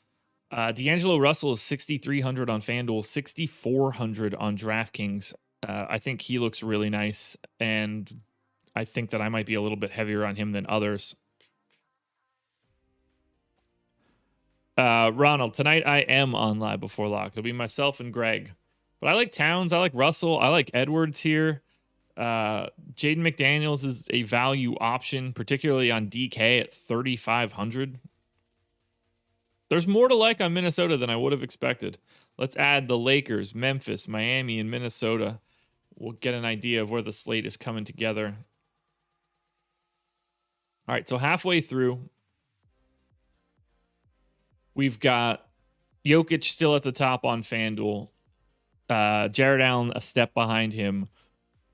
D'Angelo Russell is 6,300 on FanDuel, 6,400 on DraftKings. I think he looks really nice, and I think that I might be a little bit heavier on him than others. Ronald, tonight I am on Live Before Lock. It'll be myself and Greg. But I like Towns. I like Russell. I like Edwards here. Jaden McDaniels is a value option, particularly on DK at 3,500. There's more to like on Minnesota than I would have expected. Let's add the Lakers, Memphis, Miami, and Minnesota. We'll get an idea of where the slate is coming together. All right, so halfway through, we've got Jokic still at the top on FanDuel. Jared Allen a step behind him.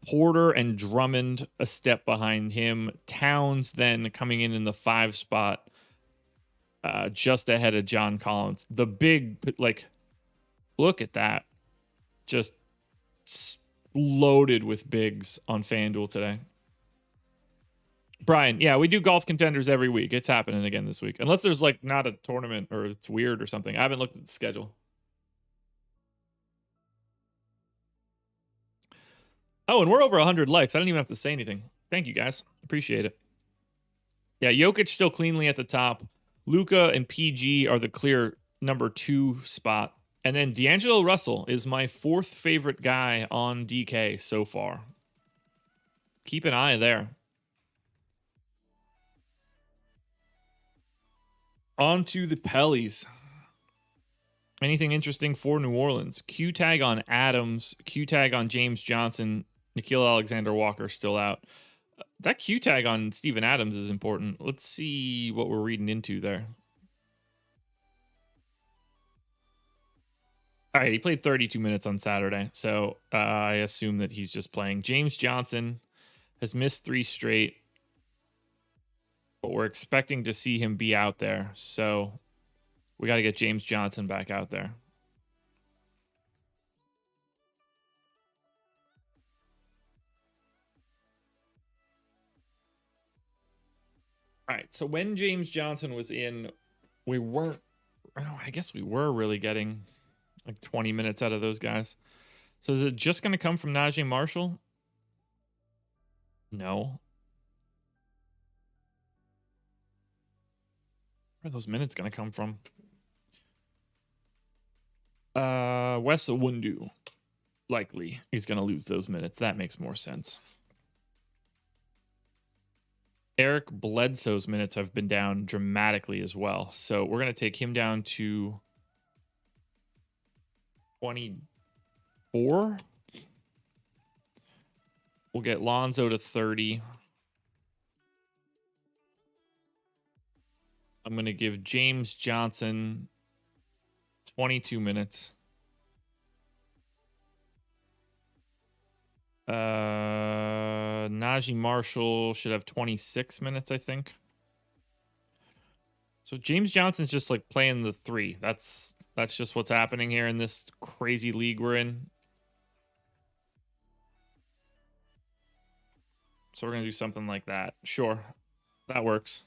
Porter and Drummond a step behind him. Towns then coming in the 5 spot, just ahead of John Collins. The big, like, look at that. Just loaded with bigs on FanDuel today. Brian, yeah, we do golf contenders every week. It's happening again this week. Unless there's like not a tournament or it's weird or something. I haven't looked at the schedule. Oh, and we're over 100 likes. I didn't even have to say anything. Thank you, guys. Appreciate it. Yeah, Jokic still cleanly at the top. Luka and PG are the clear number 2 spot. And then D'Angelo Russell is my 4th favorite guy on DK so far. Keep an eye there. On to the Pellies. Anything interesting for New Orleans? Q tag on Adams. Q tag on James Johnson. Nickeil Alexander-Walker still out. That Q tag on Steven Adams is important. Let's see what we're reading into there. All right, he played 32 minutes on Saturday, so I assume that he's just playing. James Johnson has missed 3 straight, but we're expecting to see him be out there, so we got to get James Johnson back out there. All right, so when James Johnson was in, we weren't, I guess we were really getting like 20 minutes out of those guys. So is it just going to come from Najee Marshall? No. Where are those minutes going to come from? Wes Iwundu. Likely he's going to lose those minutes. That makes more sense. Eric Bledsoe's minutes have been down dramatically as well. So we're going to take him down to 24. We'll get Lonzo to 30. I'm going to give James Johnson 22 minutes. Najee Marshall should have 26 minutes, I think. So James Johnson's just like playing the 3. That's just what's happening here in this crazy league we're in. So we're going to do something like that. Sure, that works.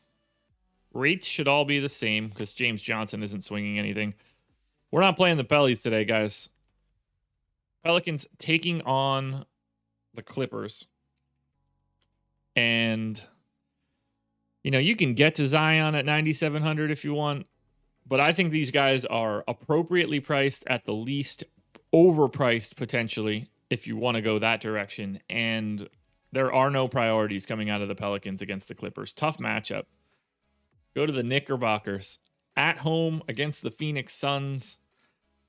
Rates should all be the same because James Johnson isn't swinging anything. We're not playing the Pellies today, guys. Pelicans taking on the Clippers. And You know, you can get to Zion at 9,700 if you want, but I think these guys are appropriately priced, at the least overpriced potentially, if you want to go that direction. And there are no priorities coming out of the Pelicans against the Clippers. Tough matchup. Go to the Knickerbockers at home against the Phoenix Suns.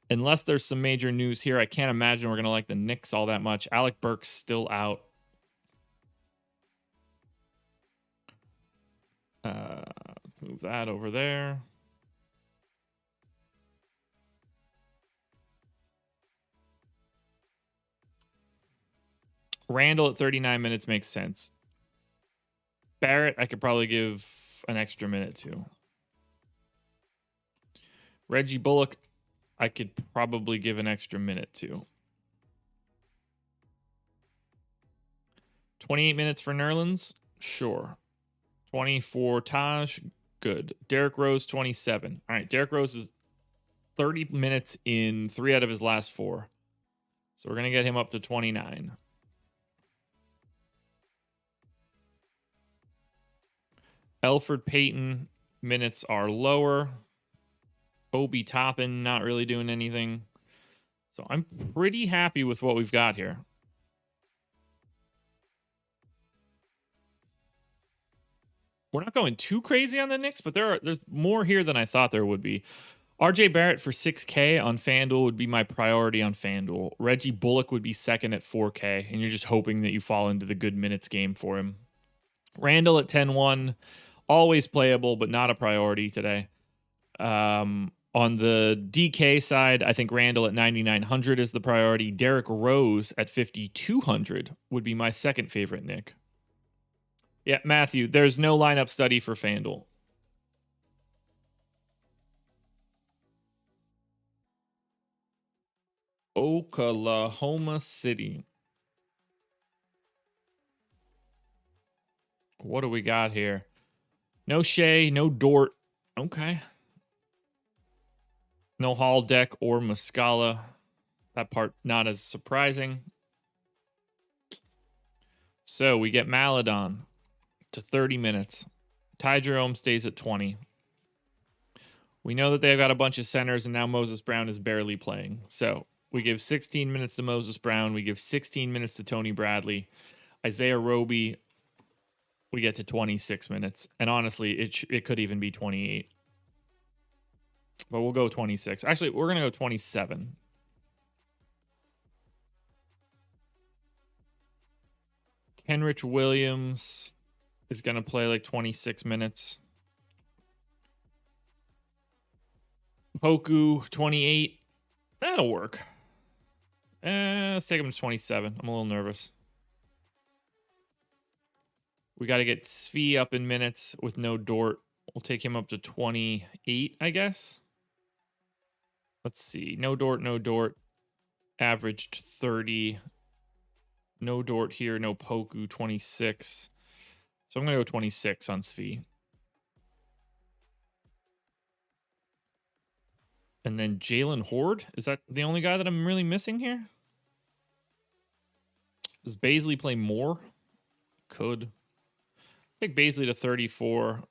Unless there's some major news here, I can't imagine we're going to like the Knicks all that much. Alec Burks still out. Move that over there. Randall at 39 minutes makes sense. Barrett, I could probably give an extra minute to. Reggie Bullock, I could probably give an extra minute to. 28 minutes for Nerlens? Sure. 20 for Taj? Good. Derrick Rose, 27. All right, Derrick Rose is 30 minutes in 3 out of his last 4. So we're going to get him up to 29. Elfrid Payton, minutes are lower. Obi Toppin, not really doing anything. So I'm pretty happy with what we've got here. We're not going too crazy on the Knicks, but there's more here than I thought there would be. RJ Barrett for 6K on FanDuel would be my priority on FanDuel. Reggie Bullock would be second at 4K, and you're just hoping that you fall into the good minutes game for him. Randall at 10-1, always playable, but not a priority today. On the DK side, I think Randall at 9,900 is the priority. Derrick Rose at 5,200 would be my second favorite Nick. Yeah, Matthew, there's no lineup study for FanDuel. Oklahoma City. What do we got here? No Shea, no Dort. Okay. No Hall Deck or Muscala. That part not as surprising. So we get Maladon to 30 minutes. Ty Jerome stays at 20. We know that they've got a bunch of centers, and now Moses Brown is barely playing. So we give 16 minutes to Moses Brown. We give 16 minutes to Tony Bradley. Isaiah Roby, we get to 26 minutes. And honestly, it could even be 28. But we'll go 26. Actually, we're going to go 27. Kenrich Williams is going to play like 26 minutes. Poku, 28. That'll work. Let's take him to 27. I'm a little nervous. We got to get Svi up in minutes with no Dort. We'll take him up to 28, I guess. Let's see. No Dort, no Dort. Averaged 30. No Dort here, no Poku, 26. So I'm going to go 26 on Svi. And then Jalen Horde. Is that the only guy that I'm really missing here? Does Baisley play more? Could. Take Baisley to 34.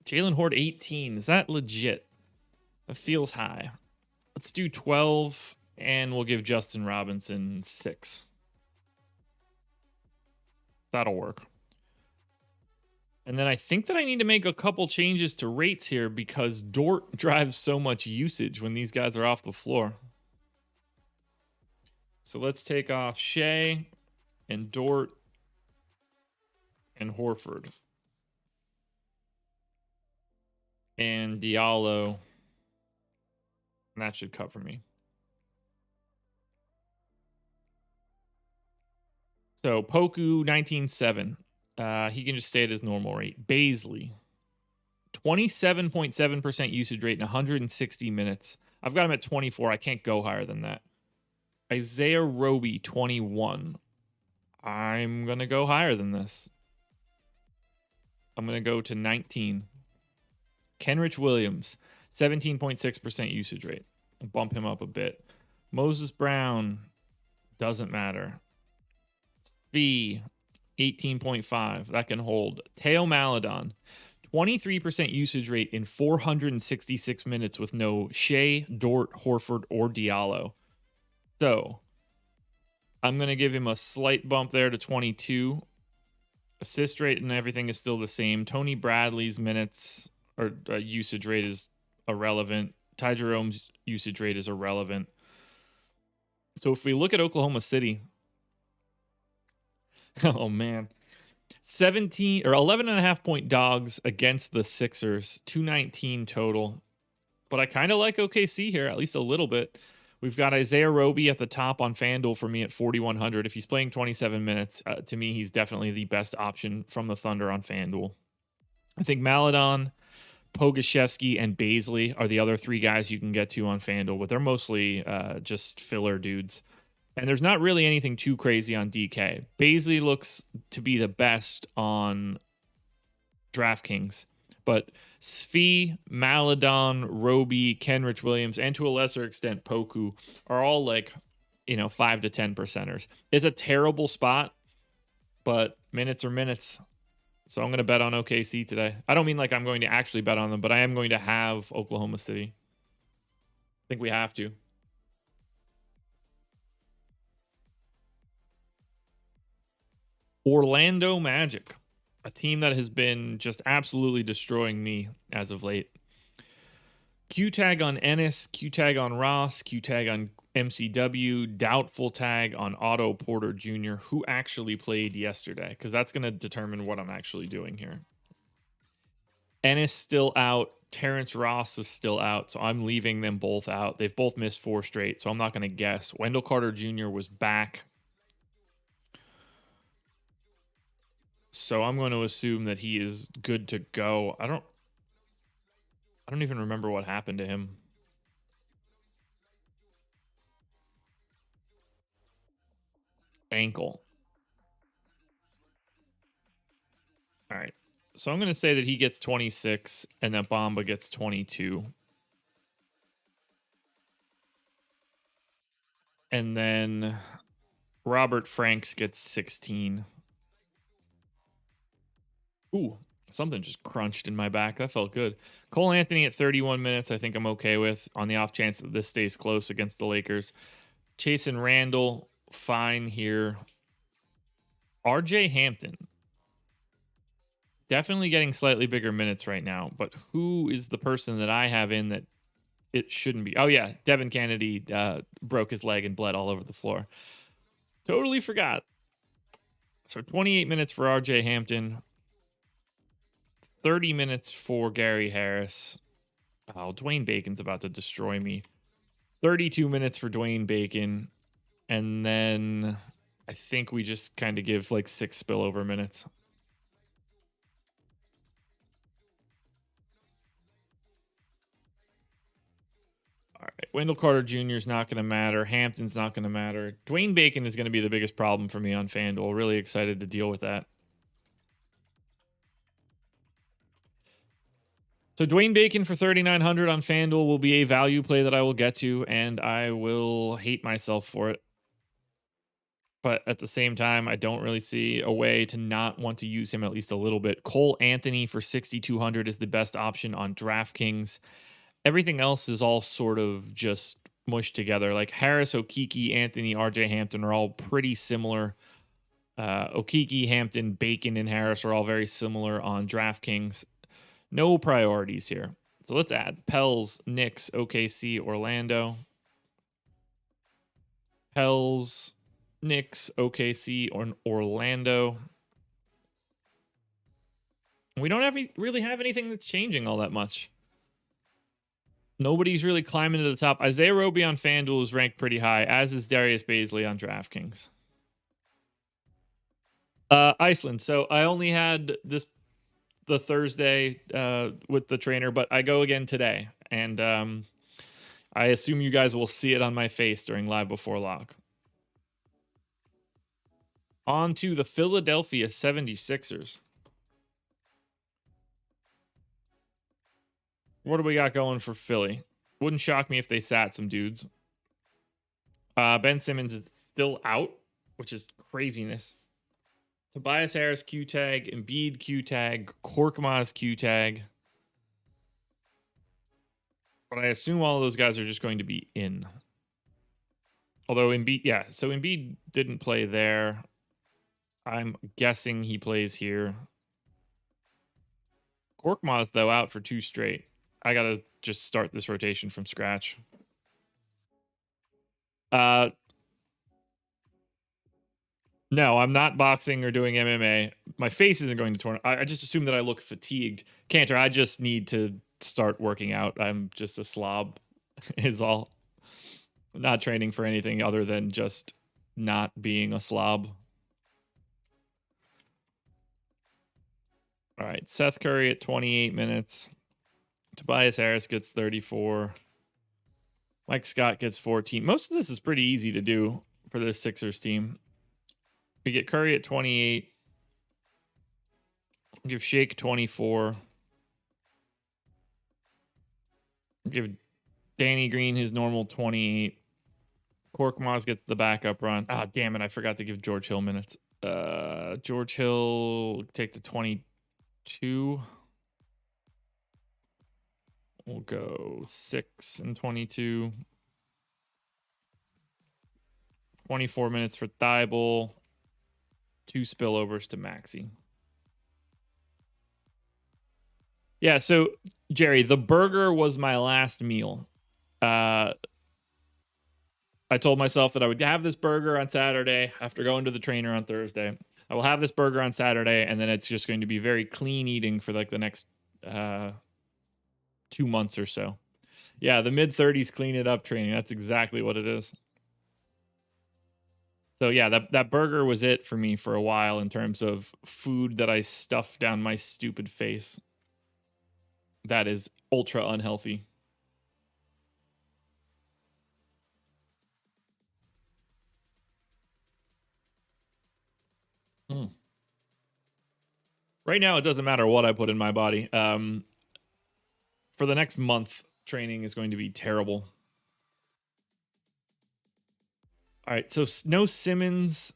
Jalen Horde 18. Is that legit? That feels high. Let's do 12, and we'll give Justin Robinson 6. That'll work. And then I think that I need to make a couple changes to rates here because Dort drives so much usage when these guys are off the floor. So let's take off Shea and Dort and Horford. And Diallo. And that should cover me. So Poku 19.7. He can just stay at his normal rate. Baisley 27.7% usage rate in 160 minutes. I've got him at 24. I can't go higher than that. Isaiah Roby 21. I'm gonna go higher than this. I'm gonna go to 19. Kenrich Williams 17.6% usage rate. I'll bump him up a bit. Moses Brown doesn't matter. B 18.5. That can hold. Teo Maledon, 23% usage rate in 466 minutes with no Shea, Dort, Horford, or Diallo. So I'm going to give him a slight bump there to 22. Assist rate and everything is still the same. Tony Bradley's minutes or usage rate is irrelevant. Ty Jerome's usage rate is irrelevant. So if we look at Oklahoma City, oh man, 17 or 11.5 point dogs against the Sixers, 219 total. But I kind of like OKC here, at least a little bit. We've got Isaiah Roby at the top on FanDuel for me at 4,100. If he's playing 27 minutes, to me, he's definitely the best option from the Thunder on FanDuel. I think Maledon, Pogaszewski, and Baisley are the other three guys you can get to on FanDuel, but they're mostly just filler dudes. And there's not really anything too crazy on DK. Baisley looks to be the best on DraftKings, but Svi, Maledon, Roby, Kenrich Williams, and to a lesser extent Poku are all like, 5 to 10 percenters. It's a terrible spot, but minutes are minutes. So I'm going to bet on OKC today. I don't mean like I'm going to actually bet on them, but I am going to have Oklahoma City. I think we have to. Orlando Magic, a team that has been just absolutely destroying me as of late. Q tag on Ennis, Q tag on Ross, Q tag on MCW, doubtful tag on Otto Porter Jr., who actually played yesterday, because that's going to determine what I'm actually doing here. Ennis still out. Terrence Ross is still out, so I'm leaving them both out. They've both missed 4 straight, so I'm not going to guess. Wendell Carter Jr. was back, so I'm going to assume that he is good to go. I don't even remember what happened to him. Ankle. All right. So I'm going to say that he gets 26 and that Bamba gets 22. And then Robert Franks gets 16. Ooh, something just crunched in my back. That felt good. Cole Anthony at 31 minutes, I think I'm okay with, on the off chance that this stays close against the Lakers. Chasen Randall, fine here. RJ Hampton, definitely getting slightly bigger minutes right now, but who is the person that I have in that it shouldn't be? Oh, yeah, Devin Kennedy broke his leg and bled all over the floor. Totally forgot. So 28 minutes for RJ Hampton. 30 minutes for Gary Harris. Oh, Dwayne Bacon's about to destroy me. 32 minutes for Dwayne Bacon. And then I think we just kind of give like 6 spillover minutes. All right. Wendell Carter Jr. is not going to matter. Hampton's not going to matter. Dwayne Bacon is going to be the biggest problem for me on FanDuel. Really excited to deal with that. So Dwayne Bacon for 3,900 on FanDuel will be a value play that I will get to, and I will hate myself for it. But at the same time, I don't really see a way to not want to use him at least a little bit. Cole Anthony for 6,200 is the best option on DraftKings. Everything else is all sort of just mushed together. Like Harris, Okeke, Anthony, RJ Hampton are all pretty similar. Okeke, Hampton, Bacon, and Harris are all very similar on DraftKings. No priorities here. So let's add Pels, Knicks, OKC, Orlando. Pels, Knicks, OKC, or Orlando. We don't really have anything that's changing all that much. Nobody's really climbing to the top. Isaiah Roby on FanDuel is ranked pretty high, as is Darius Baisley on DraftKings. Iceland. So I only had the Thursday with the trainer, but I go again today, and I assume you guys will see it on my face during Live Before Lock. On to the Philadelphia 76ers. What do we got going for Philly? Wouldn't shock me if they sat some dudes. Ben Simmons is still out, which is craziness. Tobias Harris Q tag, Embiid Q tag, Korkmaz Q tag. But I assume all of those guys are just going to be in. Although Embiid, yeah, so Embiid didn't play there. I'm guessing he plays here. Korkmaz, though, out for 2 straight. I got to just start this rotation from scratch. No, I'm not boxing or doing MMA. My face isn't going to torn. I just assume that I look fatigued. Cantor, I just need to start working out. I'm just a slob, is all. Not training for anything other than just not being a slob. All right, Seth Curry at 28 minutes. Tobias Harris gets 34. Mike Scott gets 14. Most of this is pretty easy to do for this Sixers team. We get Curry at 28. Give Shake 24. Give Danny Green his normal 28. Korkmaz gets the backup run. Ah, damn it. I forgot to give George Hill minutes. George Hill take the 22. We'll go 6 and 22. 24 minutes for Thibault. 2 spillovers to Maxey. Yeah, so Jerry, the burger was my last meal. I told myself that I would have this burger on Saturday after going to the trainer on Thursday. I will have this burger on Saturday, and then it's just going to be very clean eating for like the next 2 months or so. Yeah, the mid-30s clean it up training. That's exactly what it is. So yeah, that burger was it for me for a while in terms of food that I stuffed down my stupid face. That is ultra unhealthy. Right now, it doesn't matter what I put in my body. For the next month, training is going to be terrible. All right, so no Simmons,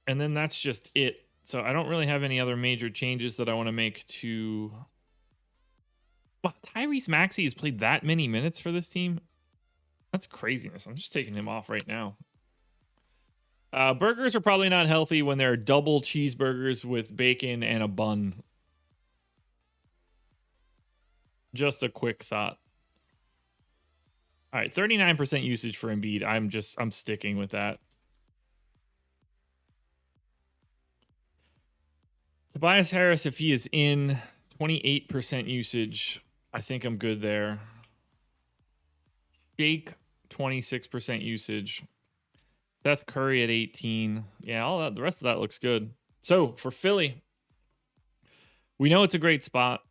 and then that's just it. So I don't really have any other major changes that I want to make to... Wow, Tyrese Maxey has played that many minutes for this team? That's craziness. I'm just taking him off right now. Burgers are probably not healthy when they're double cheeseburgers with bacon and a bun. Just a quick thought. All right, 39% usage for Embiid. I'm sticking with that. Tobias Harris, if he is in, 28% usage. I think I'm good there. Jake, 26% usage. Seth Curry at 18. Yeah, all that. The rest of that looks good. So for Philly, we know it's a great spot.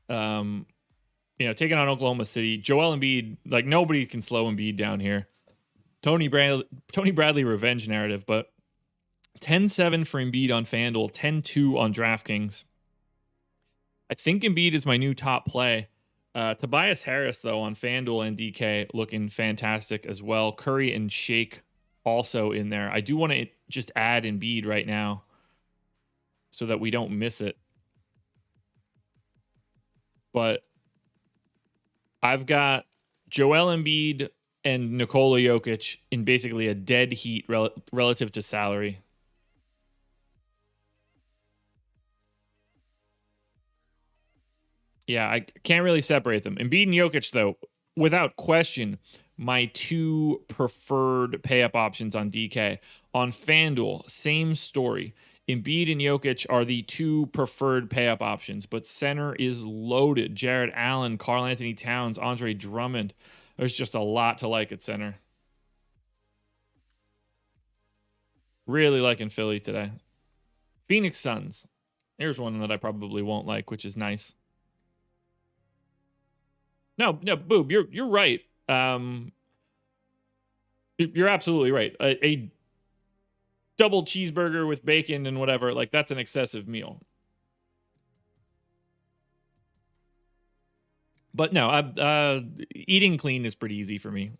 Taking on Oklahoma City. Joel Embiid, like nobody can slow Embiid down here. Tony Bradley revenge narrative, but 10-7 for Embiid on FanDuel, 10-2 on DraftKings. I think Embiid is my new top play. Tobias Harris, though, on FanDuel and DK looking fantastic as well. Curry and Shake also in there. I do want to just add Embiid right now so that we don't miss it. But I've got Joel Embiid and Nikola Jokic in basically a dead heat relative to salary. Yeah, I can't really separate them. Embiid and Jokic, though, without question, my 2 preferred pay-up options on DK. On FanDuel, same story. Embiid and Jokic are the 2 preferred pay-up options, but center is loaded. Jared Allen, Karl Anthony Towns, Andre Drummond. There's just a lot to like at center. Really liking Philly today. Phoenix Suns. Here's one that I probably won't like, which is nice. No, Boob, you're right. You're absolutely right. A double cheeseburger with bacon and whatever, like that's an excessive meal. But no, eating clean is pretty easy for me.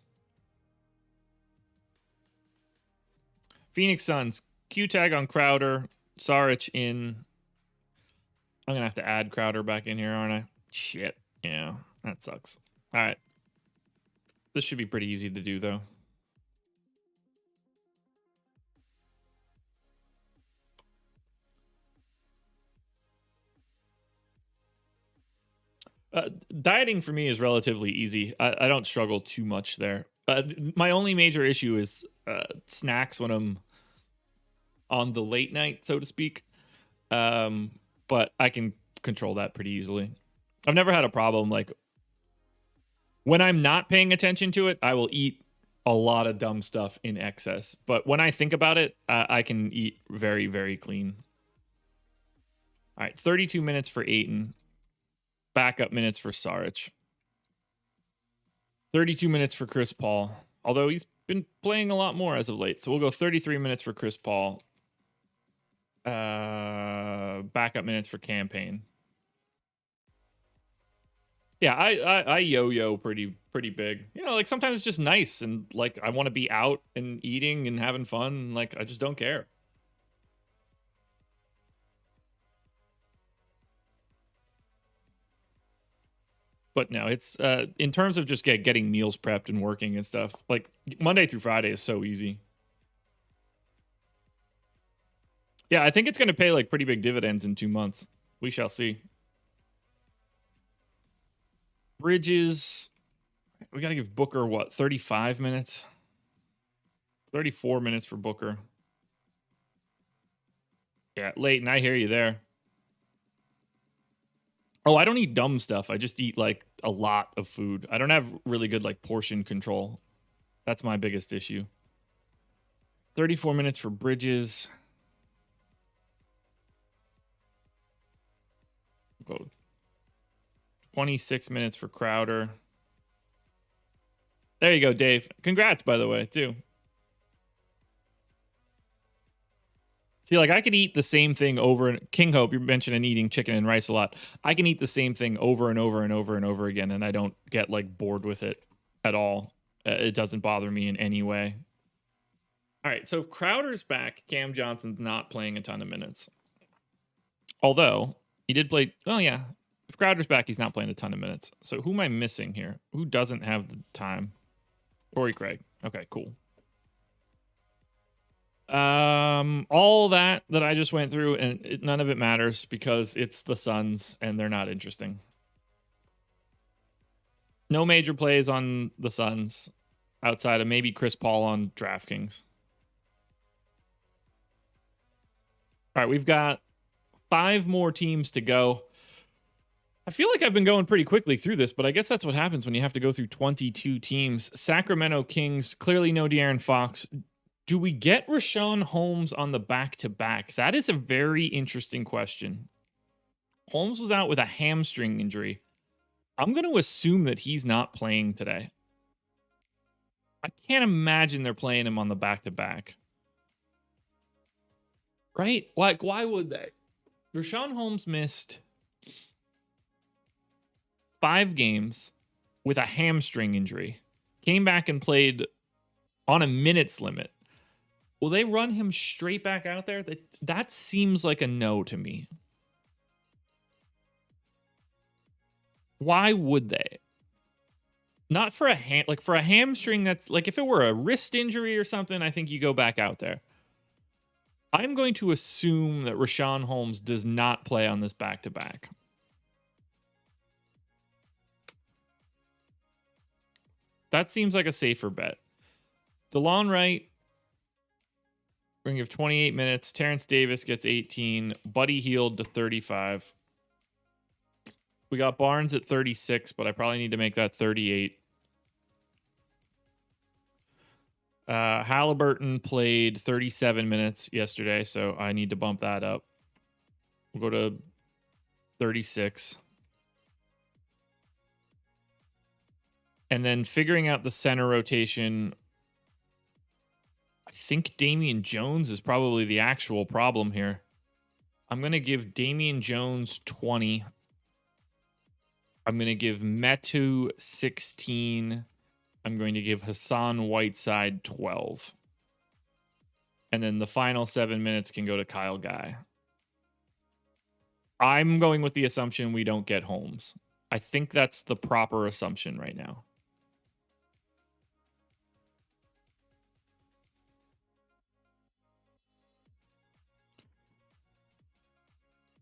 Phoenix Suns, Q tag on Crowder, Saric in. I'm going to have to add Crowder back in here, aren't I? Shit. Yeah, that sucks. All right. This should be pretty easy to do, though. Dieting for me is relatively easy. I don't struggle too much there. My only major issue is snacks when I'm on the late night, so to speak. But I can control that pretty easily. I've never had a problem. Like, when I'm not paying attention to it, I will eat a lot of dumb stuff in excess. But when I think about it, I can eat very, very clean. All right, 32 minutes for Ayton. Backup minutes for Saric. 32 minutes for Chris Paul. Although he's been playing a lot more as of late. So we'll go 33 minutes for Chris Paul. Backup minutes for Campaign. Yeah, I yo-yo pretty big. You know, like sometimes it's just nice and like I want to be out and eating and having fun. And, like I just don't care. But no, it's in terms of just getting meals prepped and working and stuff. Like Monday through Friday is so easy. Yeah, I think it's going to pay like pretty big dividends in 2 months. We shall see. Bridges. We got to give Booker, what, 35 minutes? 34 minutes for Booker. Yeah, Leighton, I hear you there. Oh, I don't eat dumb stuff. I just eat like a lot of food. I don't have really good like portion control. That's my biggest issue. 34 minutes for Bridges. Go 26 minutes for Crowder. There you go, Dave. Congrats, by the way, too. See, like I could eat the same thing over and King Hope, you're mentioning eating chicken and rice a lot. I can eat the same thing over and over and over and over again, and I don't get like bored with it at all. It doesn't bother me in any way. All right, so if Crowder's back, Cam Johnson's not playing a ton of minutes. Although he did play. Oh yeah, if Crowder's back, he's not playing a ton of minutes. So who am I missing here? Who doesn't have the time? Torrey Craig. Okay, cool. All that I just went through, and none of it matters because it's the Suns and they're not interesting. No major plays on the Suns outside of maybe Chris Paul on DraftKings. All right, we've got 5 more teams to go. I feel like I've been going pretty quickly through this, but I guess that's what happens when you have to go through 22 teams. Sacramento Kings, clearly no De'Aaron Fox. Do we get Richaun Holmes on the back-to-back? That is a very interesting question. Holmes was out with a hamstring injury. I'm going to assume that he's not playing today. I can't imagine they're playing him on the back-to-back. Right? Like, why would they? Richaun Holmes missed 5 games with a hamstring injury. Came back and played on a minutes limit. Will they run him straight back out there? That seems like a no to me. Why would they? Not for for a hamstring. That's like if it were a wrist injury or something, I think you go back out there. I'm going to assume that Richaun Holmes does not play on this back-to-back. That seems like a safer bet. DeLon Wright, we're going to give 28 minutes. Terrence Davis gets 18. Buddy Hield to 35. We got Barnes at 36, but I probably need to make that 38. Halliburton played 37 minutes yesterday, so I need to bump that up. We'll go to 36. And then figuring out the center rotation, I think Damian Jones is probably the actual problem here. I'm going to give Damian Jones 20. I'm going to give Metu 16. I'm going to give Hassan Whiteside 12. And then the final 7 minutes can go to Kyle Guy. I'm going with the assumption we don't get Holmes. I think that's the proper assumption right now.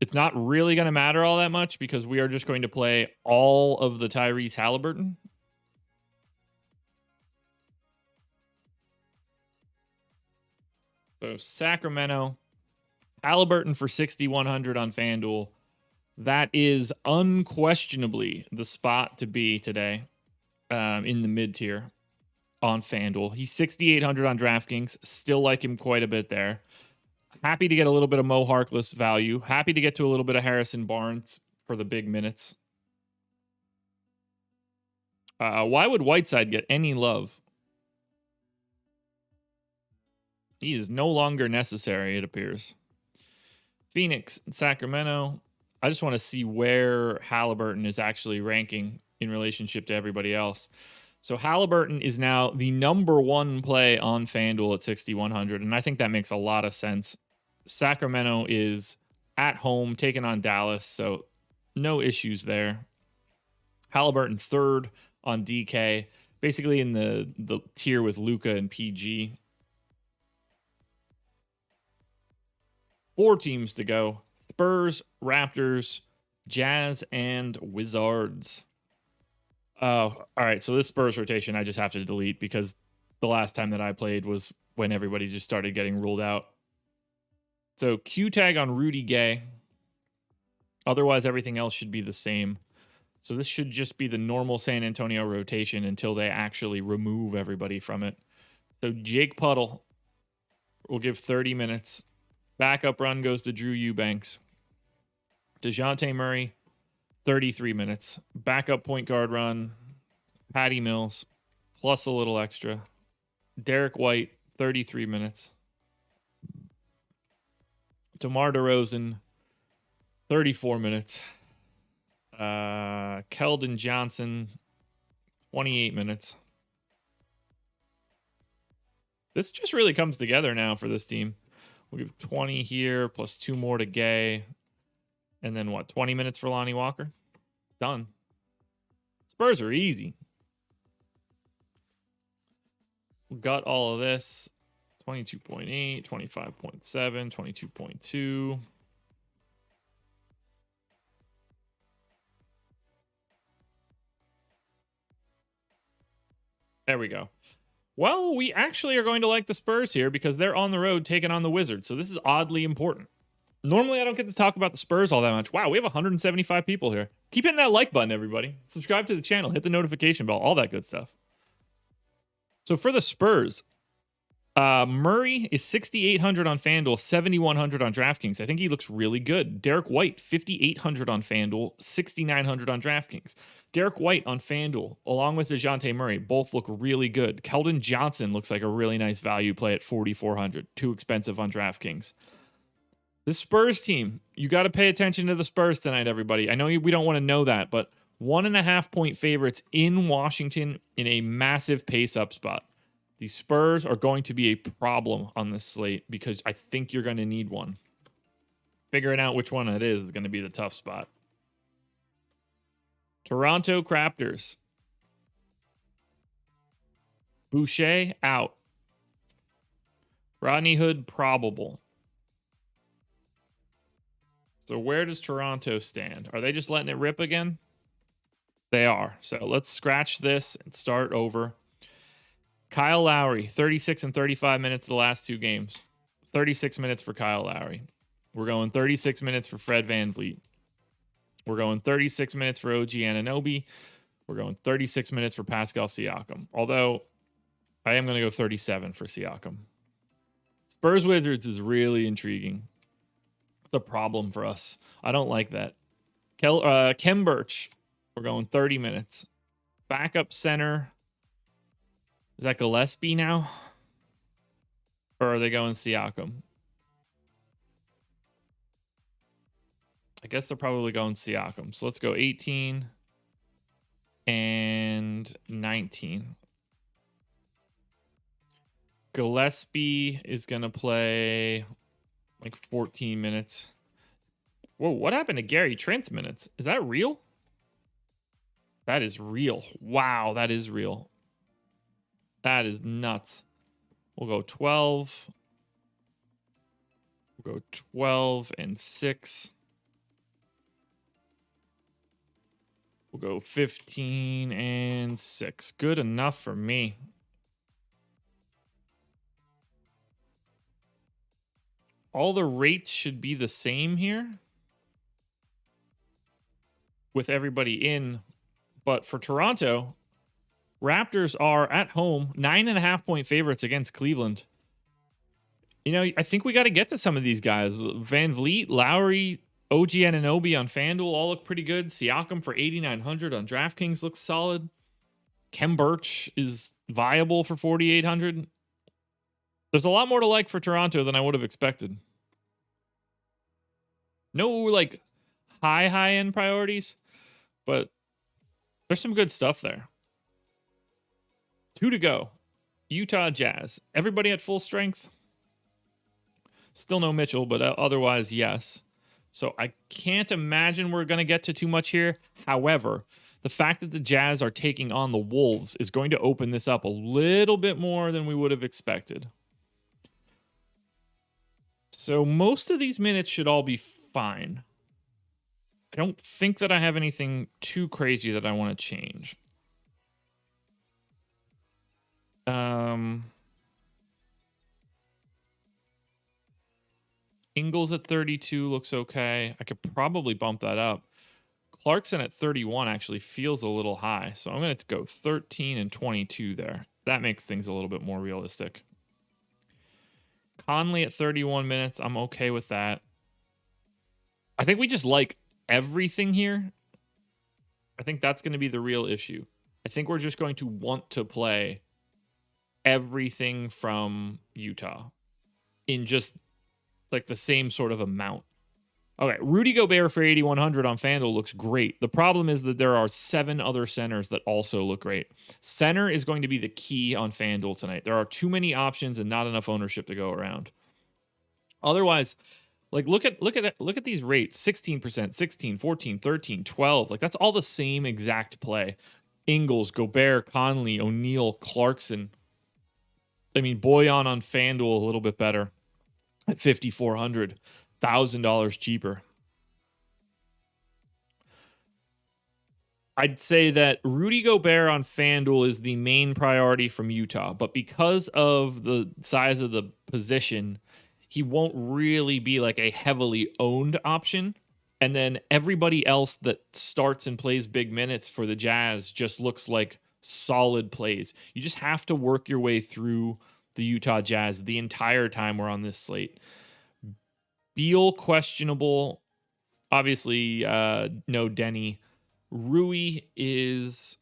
It's not really going to matter all that much because we are just going to play all of the Tyrese Halliburton. So Sacramento, Halliburton for 6,100 on FanDuel. That is unquestionably the spot to be today in the mid tier on FanDuel. He's 6,800 on DraftKings. Still like him quite a bit there. Happy to get a little bit of Mo Harkless value. Happy to get to a little bit of Harrison Barnes for the big minutes. Why would Whiteside get any love? He is no longer necessary, it appears. Phoenix and Sacramento. I just want to see where Halliburton is actually ranking in relationship to everybody else. So Halliburton is now the number one play on FanDuel at 6,100, and I think that makes a lot of sense. Sacramento is at home taking on Dallas, so no issues there. Halliburton third on DK, basically in the tier with Luka and PG. 4 teams to go. Spurs, Raptors, Jazz, and Wizards. Oh, all right. So this Spurs rotation I just have to delete because the last time that I played was when everybody just started getting ruled out. So Q tag on Rudy Gay. Otherwise, everything else should be the same. So this should just be the normal San Antonio rotation until they actually remove everybody from it. So Jake Puddle will give 30 minutes. Backup run goes to Drew Eubanks. DeJounte Murray, 33 minutes. Backup point guard run, Patty Mills, plus a little extra. Derek White, 33 minutes. DeMar DeRozan, 34 minutes. Keldon Johnson, 28 minutes. This just really comes together now for this team. We'll give 20 here, plus 2 more to Gay. And then what, 20 minutes for Lonnie Walker? Done. Spurs are easy. We got all of this. 22.8, 25.7, 22.2. There we go. Well, we actually are going to like the Spurs here because they're on the road taking on the Wizards. So this is oddly important. Normally, I don't get to talk about the Spurs all that much. Wow, we have 175 people here. Keep hitting that like button, everybody. Subscribe to the channel. Hit the notification bell. All that good stuff. So for the Spurs, Murray is 6,800 on FanDuel, 7,100 on DraftKings. I think he looks really good. Derek White, 5,800 on FanDuel, 6,900 on DraftKings. Derek White on FanDuel, along with DeJounte Murray, both look really good. Keldon Johnson looks like a really nice value play at 4,400. Too expensive on DraftKings. The Spurs team, you got to pay attention to the Spurs tonight, everybody. I know we don't want to know that, but 1.5 point favorites in Washington in a massive pace-up spot. The Spurs are going to be a problem on this slate because I think you're going to need one. Figuring out which one it is going to be the tough spot. Toronto Raptors. Boucher out. Rodney Hood probable. So where does Toronto stand? Are they just letting it rip again? They are. So let's scratch this and start over. Kyle Lowry, 36 and 35 minutes the last 2 games. 36 minutes for Kyle Lowry. We're going 36 minutes for Fred VanVleet. We're going 36 minutes for OG Anunoby. We're going 36 minutes for Pascal Siakam. Although, I am going to go 37 for Siakam. Spurs Wizards is really intriguing. It's a problem for us. I don't like that. Kem Birch. We're going 30 minutes. Backup center. Is that Gillespie now? Or are they going Siakam? I guess they're probably going Siakam. So let's go 18 and 19. Gillespie is going to play like 14 minutes. Whoa, what happened to Gary Trent's minutes? Is that real? That is real. Wow, that is real. That is nuts. We'll go 12. We'll go 12 and 6. We'll go 15 and 6. Good enough for me. All the rates should be the same here with everybody in. But for Toronto, Raptors are at home 9.5-point favorites against Cleveland. You know, I think we got to get to some of these guys. Van Vliet, Lowry, OG Anunoby on FanDuel all look pretty good. Siakam for 8,900 on DraftKings looks solid. Kem Birch is viable for 4,800. There's a lot more to like for Toronto than I would have expected. No like high end priorities, but there's some good stuff there. 2 to go. Utah Jazz. Everybody at full strength. Still no Mitchell, but otherwise, yes. So I can't imagine we're going to get to too much here. However, the fact that the Jazz are taking on the Wolves is going to open this up a little bit more than we would have expected. So most of these minutes should all be fine. I don't think that I have anything too crazy that I want to change. Ingles at 32 looks okay. I could probably bump that up. Clarkson at 31 actually feels a little high. So I'm going to go 13 and 22 there. That makes things a little bit more realistic. Conley at 31 minutes. I'm okay with that. I think we just like everything here. I think that's going to be the real issue. I think we're just going to want to play everything from Utah in just like the same sort of amount. Okay, Rudy Gobert for 8,100 on FanDuel looks great. The problem is that there are 7 other centers that also look great. Center is going to be the key on FanDuel tonight. There are too many options and not enough ownership to go around. Otherwise, like look at these rates. 16%, 16, 14, 13, 12. Like that's all the same exact play. Ingles, Gobert, Conley, O'Neal, Clarkson. I mean, Boyan on FanDuel a little bit better at 5,400. $1,000 cheaper. I'd say that Rudy Gobert on FanDuel is the main priority from Utah, but because of the size of the position, he won't really be like a heavily owned option. And then everybody else that starts and plays big minutes for the Jazz just looks like solid plays. You just have to work your way through the Utah Jazz the entire time we're on this slate. Beal questionable. Obviously, no Denny. Rui is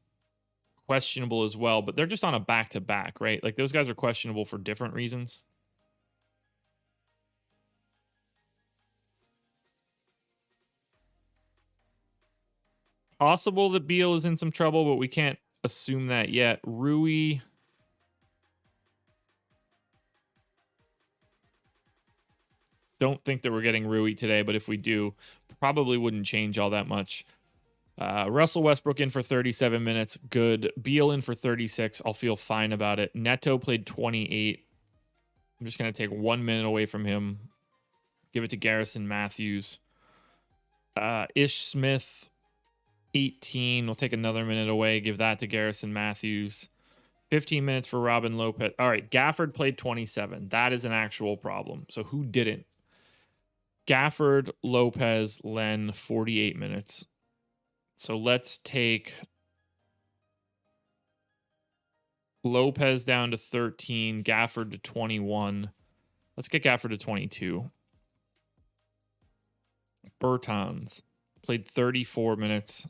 questionable as well, but they're just on a back-to-back, right? Like those guys are questionable for different reasons. Possible that Beal is in some trouble, but we can't assume that yet. Rui. Don't think that we're getting Rui today, but if we do, probably wouldn't change all that much. Russell Westbrook in for 37 minutes. Good. Beal in for 36. I'll feel fine about it. Neto played 28. I'm just going to take 1 minute away from him. Give it to Garrison Matthews. Ish Smith, 18. We'll take another minute away. Give that to Garrison Matthews. 15 minutes for Robin Lopez. All right. Gafford played 27. That is an actual problem. So who didn't? Gafford, Lopez, Len, 48 minutes. So let's take Lopez down to 13, Gafford to 21. Let's get Gafford to 22. Bertans played 34 minutes.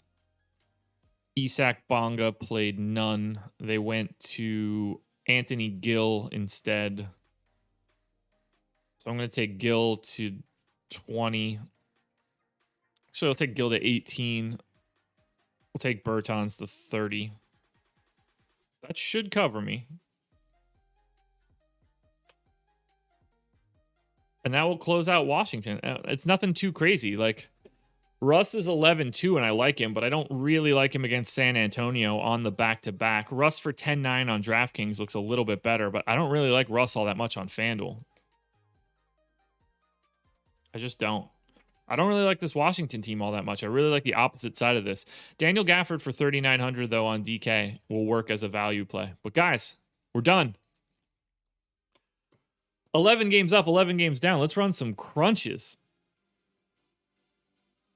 Isak Bonga played none. They went to Anthony Gill instead. So I'm going to take Gill to 20. So I'll take Gill to 18. We'll take Bertans to 30. That should cover me. And that will close out Washington. It's nothing too crazy. Like, Russ is 11-2, and I like him, but I don't really like him against San Antonio on the back-to-back. Russ for 10-9 on DraftKings looks a little bit better, but I don't really like Russ all that much on FanDuel. I just don't. I don't really like this Washington team all that much. I really like the opposite side of this. Daniel Gafford for 3,900, though, on DK will work as a value play. But, guys, we're done. 11 games up, 11 games down. Let's run some crunches.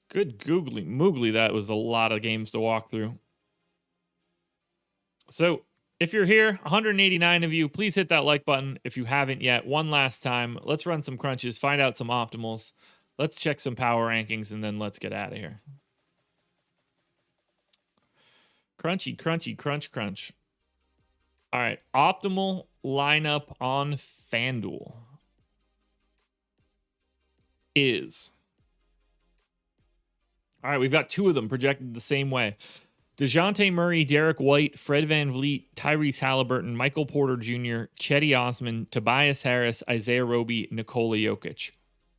Good googly moogly. That was a lot of games to walk through. So if you're here, 189 of you, please hit that like button if you haven't yet. One last time. Let's run some crunches, find out some optimals. Let's check some power rankings, and then let's get out of here. Crunchy, crunchy, crunch, crunch. All right. Optimal lineup on FanDuel is... All right, we've got two of them projected the same way. DeJounte Murray, Derek White, Fred VanVleet, Tyrese Halliburton, Michael Porter Jr., Cedi Osman, Tobias Harris, Isaiah Roby, Nikola Jokic.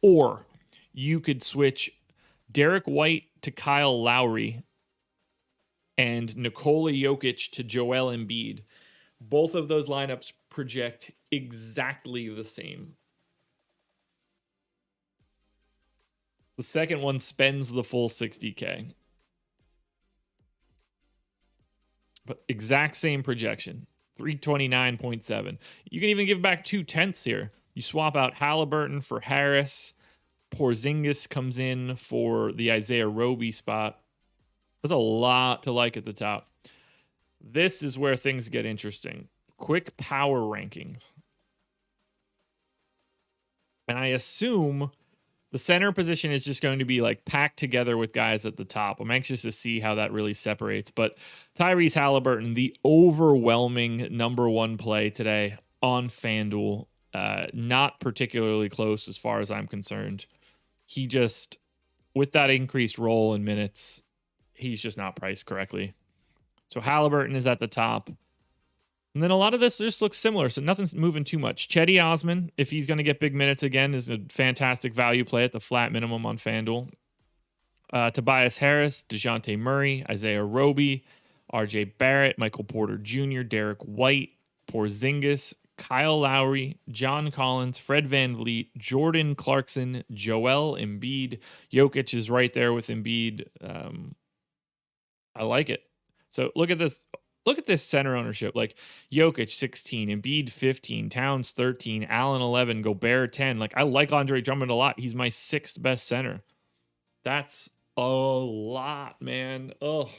Or you could switch Derek White to Kyle Lowry and Nikola Jokic to Joel Embiid. Both of those lineups project exactly the same. The second one spends the full 60K. But exact same projection, 329.7. You can even give back 2/10 here. You swap out Halliburton for Harris. Porzingis comes in for the Isaiah Roby spot. There's a lot to like at the top. This is where things get interesting. Quick power rankings. And I assume the center position is just going to be like packed together with guys at the top. I'm anxious to see how that really separates. But Tyrese Halliburton, the overwhelming number one play today on FanDuel, not particularly close as far as I'm concerned. He just, with that increased role in minutes, he's just not priced correctly. So Halliburton is at the top. And then a lot of this just looks similar, so nothing's moving too much. Cedi Osman, if he's going to get big minutes again, is a fantastic value play at the flat minimum on FanDuel. Tobias Harris, DeJounte Murray, Isaiah Roby, RJ Barrett, Michael Porter Jr., Derek White, Porzingis, Kyle Lowry, John Collins, Fred VanVleet, Jordan Clarkson, Joel Embiid. Jokic is right there with Embiid. I like it. So look at this. Look at this center ownership. Like Jokic 16, Embiid 15, Towns 13, Allen 11, Gobert 10. Like I like Andre Drummond a lot. He's my 6th best center. That's a lot, man. Ugh.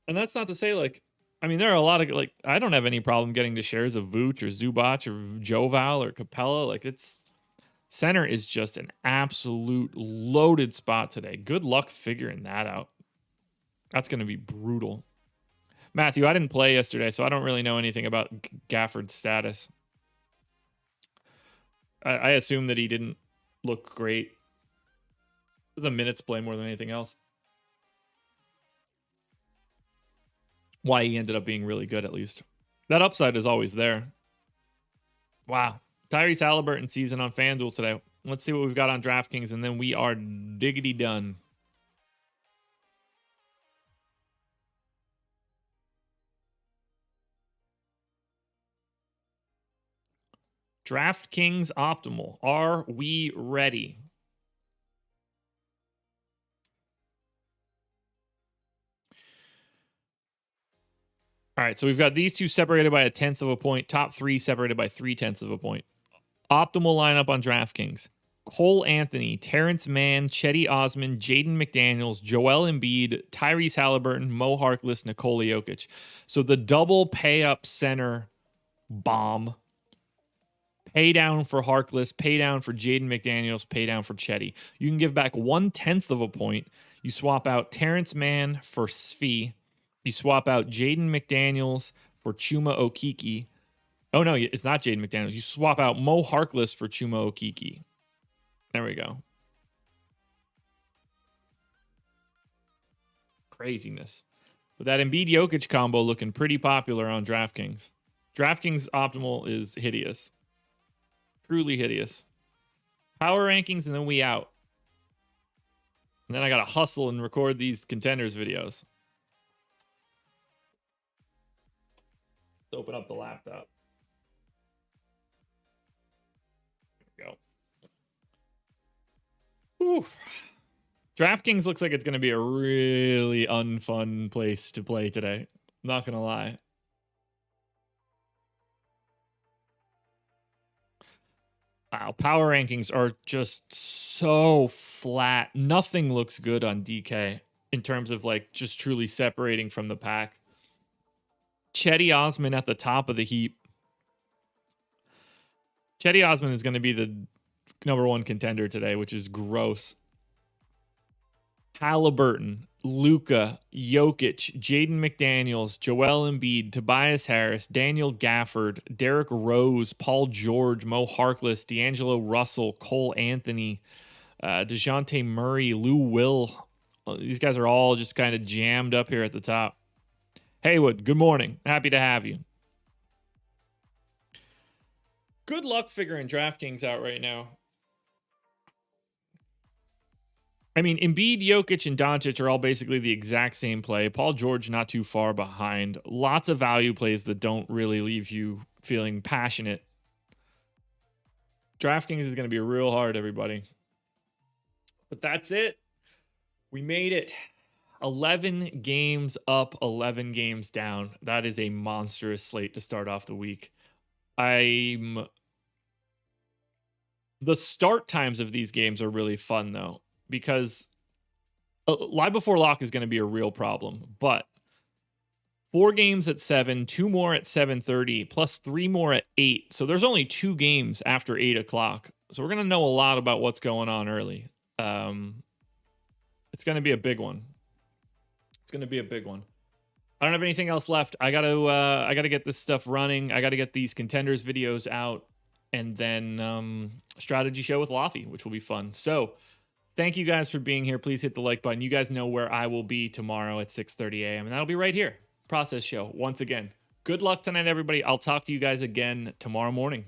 And that's not to say like, I mean, there are a lot of like, I don't have any problem getting to shares of Vooch or Zubac or Joval or Capella. Like it's center is just an absolute loaded spot today. Good luck figuring that out. That's going to be brutal. Matthew, I didn't play yesterday, so I don't really know anything about Gafford's status. I assume that he didn't look great. It was a minutes play more than anything else. Why he ended up being really good, at least. That upside is always there. Wow. Tyrese Halliburton season on FanDuel today. Let's see what we've got on DraftKings, and then we are diggity done. DraftKings Optimal. Are we ready? All right, so we've got these two separated by 1/10 of a point. Top 3 separated by 3/10 of a point. Optimal lineup on DraftKings. Cole Anthony, Terrence Mann, Cedi Osman, Jaden McDaniels, Joel Embiid, Tyrese Halliburton, Mo Harkless, Nikola Jokic. So the double pay up center bomb. Pay down for Harkless, pay down for Jaden McDaniels, pay down for Cedi. You can give back 1/10 of a point. You swap out Terrence Mann for Svi. You swap out Jaden McDaniels for Chuma Okeke. Oh, no, it's not Jaden McDaniels. You swap out Mo Harkless for Chuma Okeke. There we go. Craziness. But that Embiid Jokic combo looking pretty popular on DraftKings. DraftKings Optimal is hideous. Truly hideous. Power rankings, and then we out. And then I got to hustle and record these contenders videos. Let's open up the laptop. There we go. Whew. DraftKings looks like it's going to be a really unfun place to play today. Not going to lie. Wow, power rankings are just so flat. Nothing looks good on DK in terms of like just truly separating from the pack. Chetty Osman at the top of the heap. Chetty Osman is going to be the #1 contender today, which is gross. Halliburton, Luka, Jokic, Jaden McDaniels, Joel Embiid, Tobias Harris, Daniel Gafford, Derrick Rose, Paul George, Mo Harkless, D'Angelo Russell, Cole Anthony, DeJounte Murray, Lou Will. These guys are all just kind of jammed up here at the top. Haywood, good morning. Happy to have you. Good luck figuring DraftKings out right now. I mean, Embiid, Jokic, and Doncic are all basically the exact same play. Paul George not too far behind. Lots of value plays that don't really leave you feeling passionate. DraftKings is going to be real hard, everybody. But that's it. We made it. 11 games up, 11 games down. That is a monstrous slate to start off the week. The start times of these games are really fun, though, because live before lock is going to be a real problem. But 4 games at 7, 2 more at 7:30, plus 3 more at 8. So there's only 2 games after 8 o'clock. So we're going to know a lot about what's going on early. It's going to be a big one. It's going to be a big one. I don't have anything else left. I got to get this stuff running. I got to get these contenders videos out, and then strategy show with Laffy, which will be fun. So thank you guys for being here. Please hit the like button. You guys know where I will be tomorrow at 6:30 a.m. and that'll be right here. Process show once again. Good luck tonight, everybody. I'll talk to you guys again tomorrow morning.